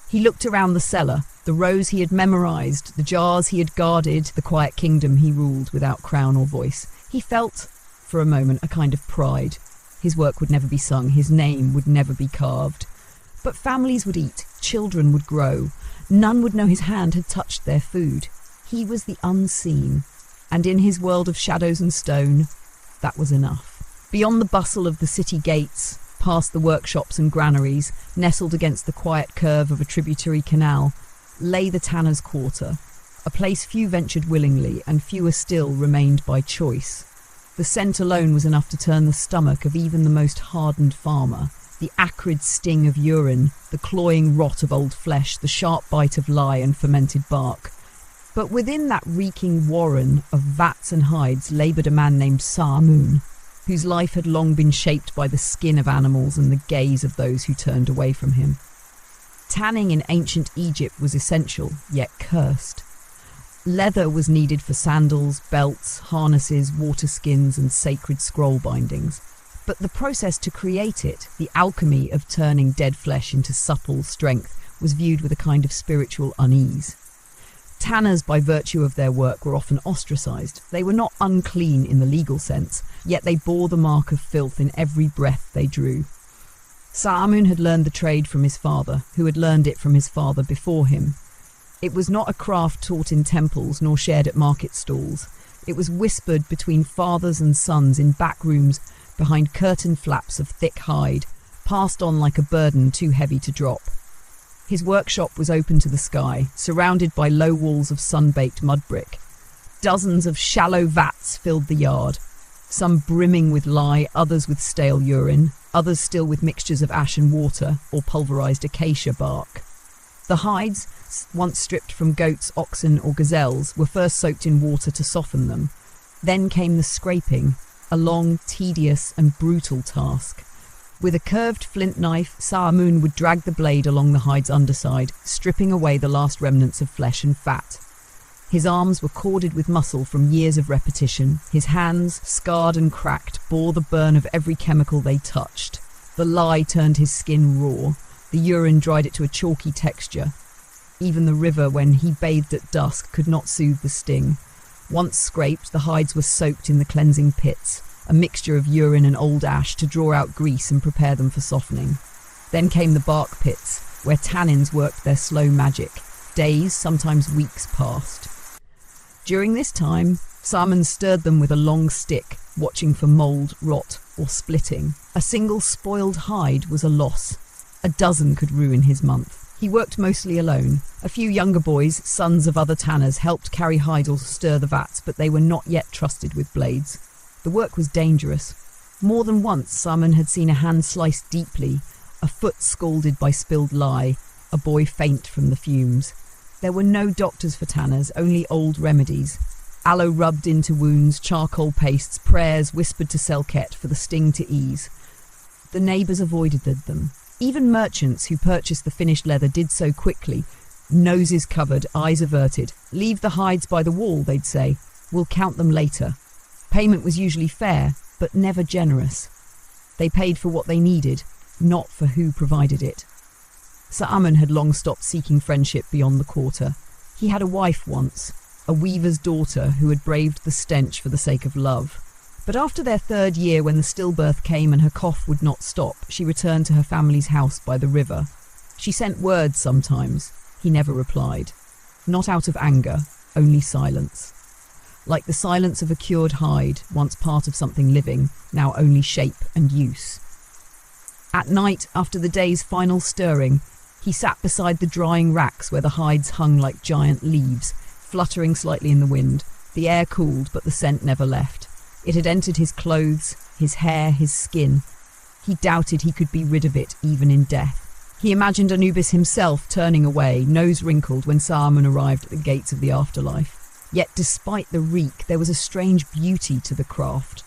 He looked around the cellar, the rows he had memorized, the jars he had guarded, the quiet kingdom he ruled without crown or voice. He felt, for a moment, a kind of pride. His work would never be sung, his name would never be carved. But families would eat, children would grow. None would know his hand had touched their food. He was the unseen, and in his world of shadows and stone, that was enough. Beyond the bustle of the city gates, past the workshops and granaries, nestled against the quiet curve of a tributary canal, lay the tanner's quarter, a place few ventured willingly and fewer still remained by choice. The scent alone was enough to turn the stomach of even the most hardened farmer. the acrid sting of urine, the cloying rot of old flesh, the sharp bite of lye and fermented bark. But within that reeking warren of vats and hides laboured a man named Saamun, whose life had long been shaped by the skin of animals and the gaze of those who turned away from him. Tanning in ancient Egypt was essential, yet cursed. Leather was needed for sandals, belts, harnesses, water skins, and sacred scroll bindings. But the process to create it, the alchemy of turning dead flesh into supple strength, was viewed with a kind of spiritual unease. Tanners, by virtue of their work, were often ostracised. They were not unclean in the legal sense, yet they bore the mark of filth in every breath they drew. Saamun had learned the trade from his father, who had learned it from his father before him. It was not a craft taught in temples nor shared at market stalls. It was whispered between fathers and sons in back rooms behind curtain flaps of thick hide, passed on like a burden too heavy to drop. His workshop was open to the sky, surrounded by low walls of sun-baked mud brick. Dozens of shallow vats filled the yard, some brimming with lye, others with stale urine, others still with mixtures of ash and water or pulverized acacia bark. The hides, once stripped from goats, oxen or gazelles, were first soaked in water to soften them. Then came the scraping, a long, tedious and brutal task. With a curved flint knife, Saamun would drag the blade along the hide's underside, stripping away the last remnants of flesh and fat. His arms were corded with muscle from years of repetition. His hands, scarred and cracked, bore the burn of every chemical they touched. The lye turned his skin raw. The urine dried it to a chalky texture. Even the river, when he bathed at dusk, could not soothe the sting. Once scraped, the hides were soaked in the cleansing pits, a mixture of urine and old ash to draw out grease and prepare them for softening. Then came the bark pits, where tannins worked their slow magic. Days, sometimes weeks passed. During this time, Saamun stirred them with a long stick, watching for mould, rot, or splitting. A single spoiled hide was a loss. A dozen could ruin his month. He worked mostly alone. A few younger boys, sons of other tanners, helped carry hide or stir the vats, but they were not yet trusted with blades. The work was dangerous. More than once, Saamun had seen a hand sliced deeply, a foot scalded by spilled lye, a boy faint from the fumes. There were no doctors for tanners, only old remedies. Aloe rubbed into wounds, charcoal pastes, prayers whispered to Selket for the sting to ease. The neighbours avoided them. Even merchants who purchased the finished leather did so quickly, noses covered, eyes averted. "Leave the hides by the wall," they'd say. "We'll count them later." Payment was usually fair, but never generous. They paid for what they needed, not for who provided it. Saamun had long stopped seeking friendship beyond the quarter. He had a wife once, a weaver's daughter who had braved the stench for the sake of love. But after their third year, when the stillbirth came and her cough would not stop, she returned to her family's house by the river. She sent word sometimes. He never replied. Not out of anger, only silence. Like the silence of a cured hide, once part of something living, now only shape and use. At night, after the day's final stirring, he sat beside the drying racks where the hides hung like giant leaves, fluttering slightly in the wind. The air cooled, but the scent never left. It had entered his clothes, his hair, his skin. He doubted he could be rid of it, even in death. He imagined Anubis himself turning away, nose wrinkled, when Saamun arrived at the gates of the afterlife. Yet despite the reek, there was a strange beauty to the craft.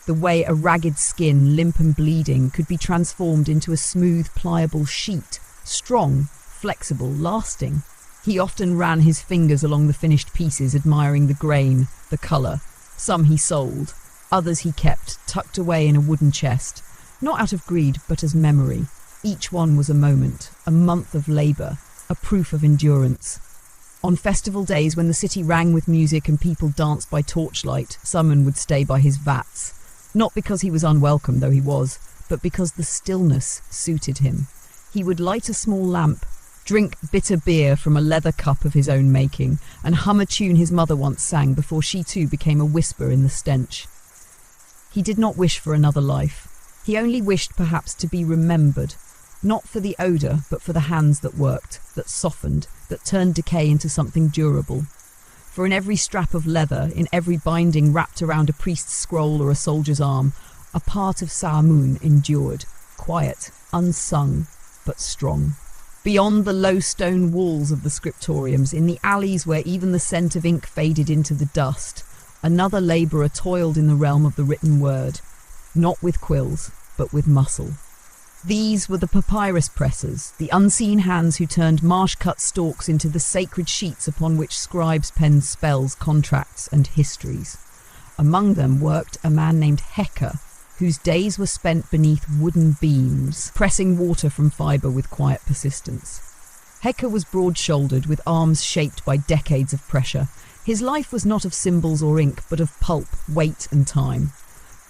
The way a ragged skin, limp and bleeding, could be transformed into a smooth, pliable sheet, strong, flexible, lasting. He often ran his fingers along the finished pieces, admiring the grain, the colour. Some he sold, others he kept, tucked away in a wooden chest, not out of greed, but as memory. Each one was a moment, a month of labour, a proof of endurance. On festival days, when the city rang with music and people danced by torchlight, Saamun would stay by his vats. Not because he was unwelcome, though he was, but because the stillness suited him. He would light a small lamp, drink bitter beer from a leather cup of his own making, and hum a tune his mother once sang before she too became a whisper in the stench. He did not wish for another life. He only wished perhaps to be remembered, not for the odour, but for the hands that worked, that softened, that turned decay into something durable. For in every strap of leather, in every binding wrapped around a priest's scroll or a soldier's arm, a part of Saamun endured, quiet, unsung, but strong. Beyond the low stone walls of the scriptoriums, in the alleys where even the scent of ink faded into the dust, another labourer toiled in the realm of the written word, not with quills, but with muscle. These were the papyrus pressers, the unseen hands who turned marsh-cut stalks into the sacred sheets upon which scribes penned spells, contracts, and histories. Among them worked a man named Heka, whose days were spent beneath wooden beams, pressing water from fibre with quiet persistence. Heka was broad-shouldered, with arms shaped by decades of pressure. His life was not of symbols or ink, but of pulp, weight, and time.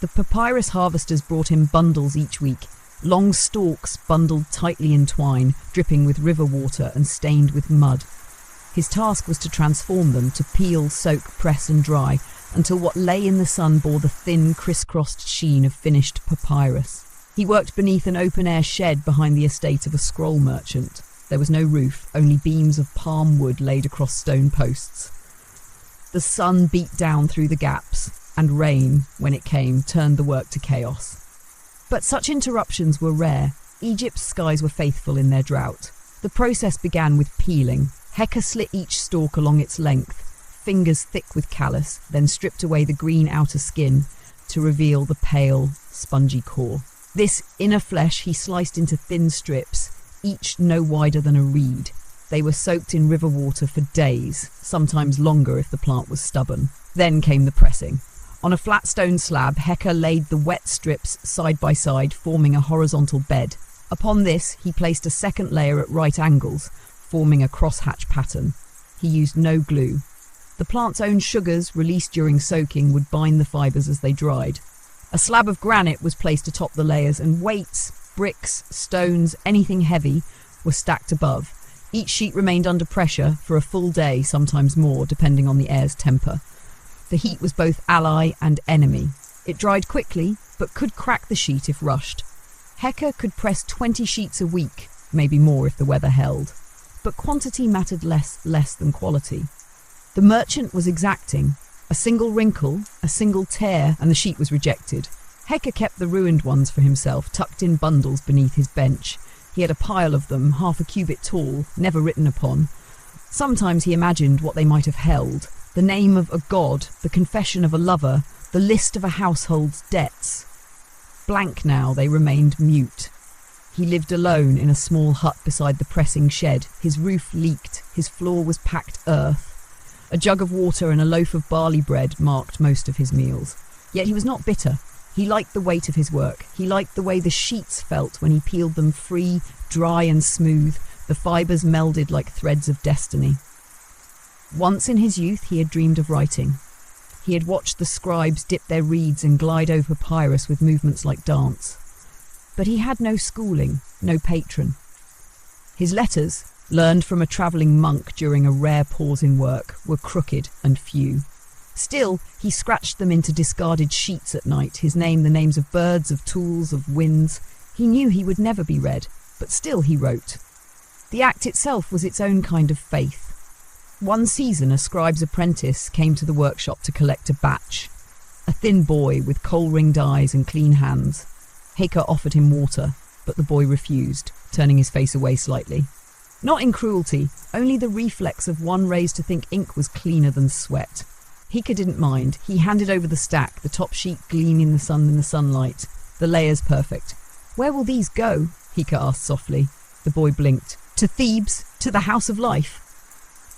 The papyrus harvesters brought him bundles each week, long stalks bundled tightly in twine, dripping with river water and stained with mud. His task was to transform them, to peel, soak, press and dry, until what lay in the sun bore the thin, criss-crossed sheen of finished papyrus. He worked beneath an open-air shed behind the estate of a scroll merchant. There was no roof, only beams of palm wood laid across stone posts. The sun beat down through the gaps, and rain, when it came, turned the work to chaos. But such interruptions were rare. Egypt's skies were faithful in their drought. The process began with peeling. Heka slit each stalk along its length, fingers thick with callus, then stripped away the green outer skin to reveal the pale, spongy core. This inner flesh he sliced into thin strips, each no wider than a reed. They were soaked in river water for days, sometimes longer if the plant was stubborn. Then came the pressing. On a flat stone slab, Heka laid the wet strips side by side, forming a horizontal bed. Upon this, he placed a second layer at right angles, forming a crosshatch pattern. He used no glue. The plant's own sugars, released during soaking, would bind the fibres as they dried. A slab of granite was placed atop the layers, and weights, bricks, stones, anything heavy, were stacked above. Each sheet remained under pressure for a full day, sometimes more, depending on the air's temper. The heat was both ally and enemy. It dried quickly, but could crack the sheet if rushed. Heka could press 20 sheets a week, maybe more if the weather held. But quantity mattered less than quality. The merchant was exacting. A single wrinkle, a single tear, and the sheet was rejected. Heka kept the ruined ones for himself, tucked in bundles beneath his bench. He had a pile of them, half a cubit tall, never written upon. Sometimes he imagined what they might have held. The name of a god, the confession of a lover, the list of a household's debts. Blank now, they remained mute. He lived alone in a small hut beside the pressing shed. His roof leaked, his floor was packed earth. A jug of water and a loaf of barley bread marked most of his meals. Yet he was not bitter. He liked the weight of his work. He liked the way the sheets felt when he peeled them free, dry and smooth, the fibres melded like threads of destiny. Once in his youth he had dreamed of writing. He had watched the scribes dip their reeds and glide over papyrus with movements like dance. But he had no schooling, no patron. His letters, learned from a travelling monk during a rare pause in work, were crooked and few. Still, he scratched them into discarded sheets at night, his name the names of birds, of tools, of winds. He knew he would never be read, but still he wrote. The act itself was its own kind of faith. One season, a scribe's apprentice came to the workshop to collect a batch. A thin boy with coal-ringed eyes and clean hands. Heka offered him water, but the boy refused, turning his face away slightly. Not in cruelty, only the reflex of one raised to think ink was cleaner than sweat. Heka didn't mind. He handed over the stack, the top sheet gleaming in the sunlight, the layers perfect. "Where will these go?" Heka asked softly. The boy blinked. "To Thebes, to the House of Life."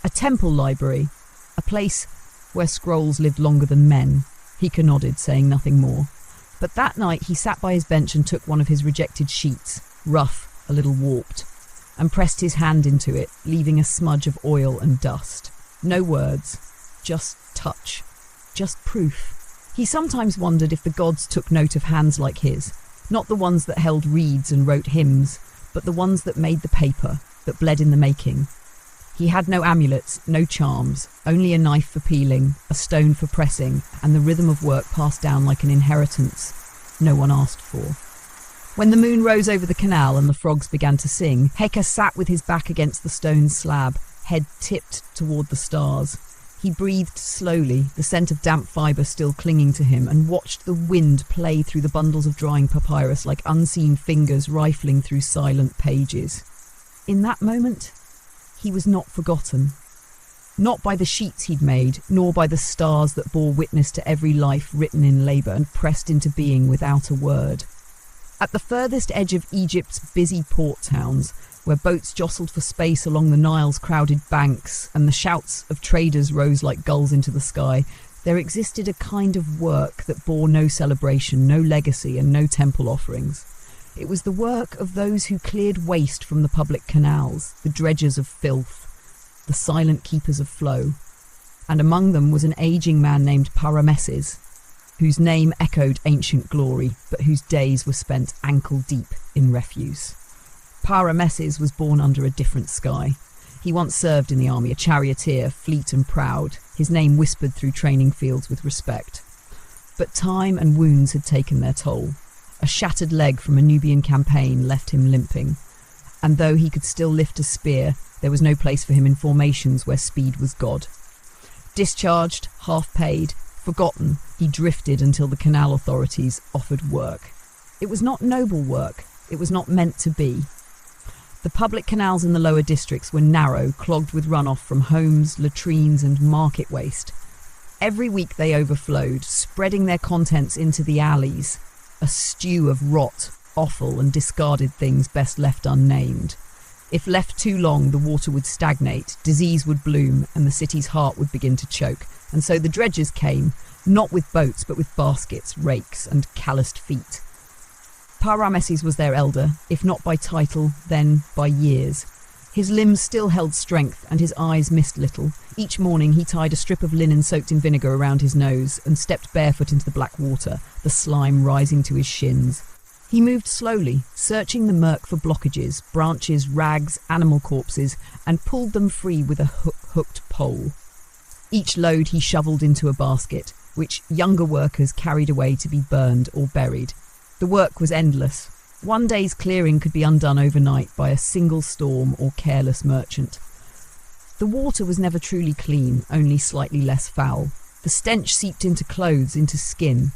A temple library, a place where scrolls lived longer than men. Heka nodded, saying nothing more. But that night he sat by his bench and took one of his rejected sheets, rough, a little warped, and pressed his hand into it, leaving a smudge of oil and dust. No words, just touch, just proof. He sometimes wondered if the gods took note of hands like his, not the ones that held reeds and wrote hymns, but the ones that made the paper, that bled in the making. He had no amulets, no charms, only a knife for peeling, a stone for pressing, and the rhythm of work passed down like an inheritance no one asked for. When the moon rose over the canal and the frogs began to sing, Heka sat with his back against the stone slab, head tipped toward the stars. He breathed slowly, the scent of damp fibre still clinging to him, and watched the wind play through the bundles of drying papyrus like unseen fingers rifling through silent pages. In that moment, he was not forgotten. Not by the sheets he'd made, nor by the stars that bore witness to every life written in labour and pressed into being without a word. At the furthest edge of Egypt's busy port towns, where boats jostled for space along the Nile's crowded banks and the shouts of traders rose like gulls into the sky, there existed a kind of work that bore no celebration, no legacy, and no temple offerings. It was the work of those who cleared waste from the public canals, the dredgers of filth, the silent keepers of flow. And among them was an ageing man named Parameses, whose name echoed ancient glory, but whose days were spent ankle-deep in refuse. Parameses was born under a different sky. He once served in the army, a charioteer, fleet and proud, his name whispered through training fields with respect. But time and wounds had taken their toll. A shattered leg from a Nubian campaign left him limping, and though he could still lift a spear, there was no place for him in formations where speed was God. Discharged, half-paid, forgotten, he drifted until the canal authorities offered work. It was not noble work. It was not meant to be. The public canals in the lower districts were narrow, clogged with runoff from homes, latrines and market waste. Every week they overflowed, spreading their contents into the alleys, a stew of rot, offal and discarded things best left unnamed. If left too long, the water would stagnate, disease would bloom, and the city's heart would begin to choke. And so the dredgers came, not with boats, but with baskets, rakes, and calloused feet. Parameses was their elder, if not by title, then by years. His limbs still held strength, and his eyes missed little. Each morning he tied a strip of linen soaked in vinegar around his nose and stepped barefoot into the black water, the slime rising to his shins. He moved slowly, searching the murk for blockages, branches, rags, animal corpses, and pulled them free with a hooked pole. Each load he shovelled into a basket, which younger workers carried away to be burned or buried. The work was endless. One day's clearing could be undone overnight by a single storm or careless merchant. The water was never truly clean, only slightly less foul. The stench seeped into clothes, into skin.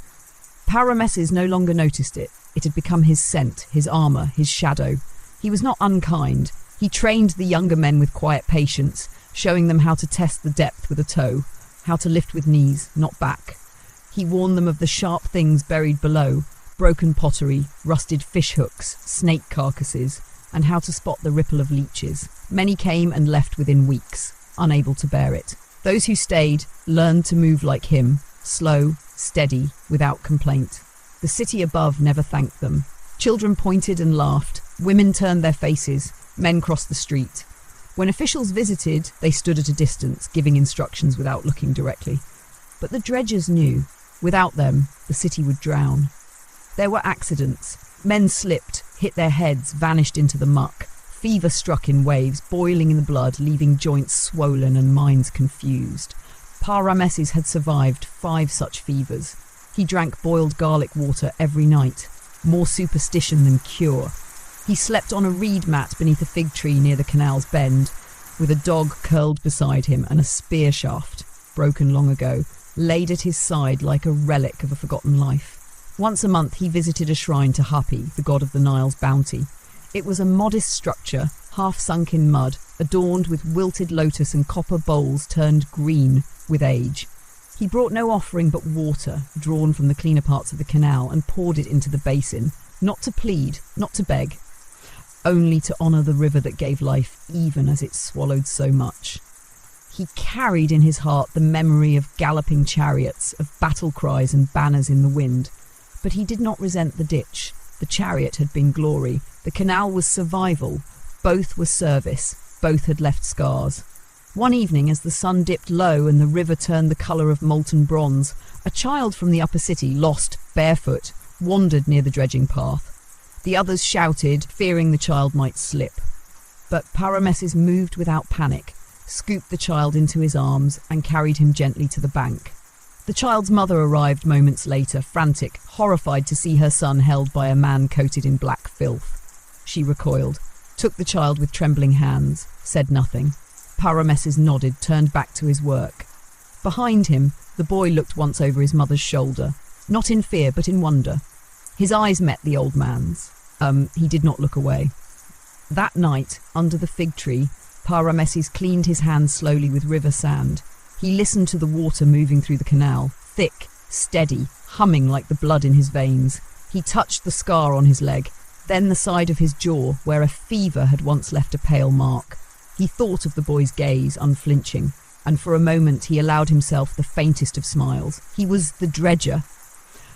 Parameses no longer noticed it. It had become his scent, his armour, his shadow. He was not unkind. He trained the younger men with quiet patience, showing them how to test the depth with a toe, how to lift with knees, not back. He warned them of the sharp things buried below, broken pottery, rusted fish hooks, snake carcasses, and how to spot the ripple of leeches. Many came and left within weeks, unable to bear it. Those who stayed learned to move like him, slow, steady, without complaint. The city above never thanked them. Children pointed and laughed. Women turned their faces. Men crossed the street. When officials visited, they stood at a distance, giving instructions without looking directly. But the dredgers knew. Without them, the city would drown. There were accidents. Men slipped, hit their heads, vanished into the muck. Fever struck in waves, boiling in the blood, leaving joints swollen and minds confused. Parameses had survived 5 such fevers. He drank boiled garlic water every night, more superstition than cure. He slept on a reed mat beneath a fig tree near the canal's bend, with a dog curled beside him and a spear shaft, broken long ago, laid at his side like a relic of a forgotten life. Once a month he visited a shrine to Hapi, the god of the Nile's bounty. It was a modest structure, half sunk in mud, adorned with wilted lotus and copper bowls turned green with age. He brought no offering but water, drawn from the cleaner parts of the canal, and poured it into the basin, not to plead, not to beg, only to honour the river that gave life even as it swallowed so much. He carried in his heart the memory of galloping chariots, of battle cries and banners in the wind. But he did not resent the ditch. The chariot had been glory. The canal was survival. Both were service. Both had left scars. One evening, as the sun dipped low and the river turned the colour of molten bronze, a child from the upper city, lost, barefoot, wandered near the dredging path. The others shouted, fearing the child might slip. But Parameses moved without panic, scooped the child into his arms and carried him gently to the bank. The child's mother arrived moments later, frantic, horrified to see her son held by a man coated in black filth. She recoiled, took the child with trembling hands, said nothing. Parameses nodded, turned back to his work. Behind him, the boy looked once over his mother's shoulder, not in fear but in wonder. His eyes met the old man's. He did not look away. That night, under the fig tree, Parameses cleaned his hands slowly with river sand. He listened to the water moving through the canal, thick, steady, humming like the blood in his veins. He touched the scar on his leg, then the side of his jaw, where a fever had once left a pale mark. He thought of the boy's gaze, unflinching, and for a moment he allowed himself the faintest of smiles. He was the dredger,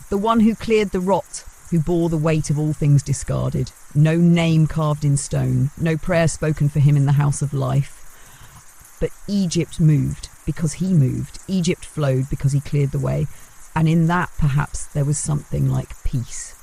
the one who cleared the rot, who bore the weight of all things discarded. No name carved in stone, no prayer spoken for him in the house of life. But Egypt moved because he moved. Egypt flowed because he cleared the way. And in that, perhaps, there was something like peace.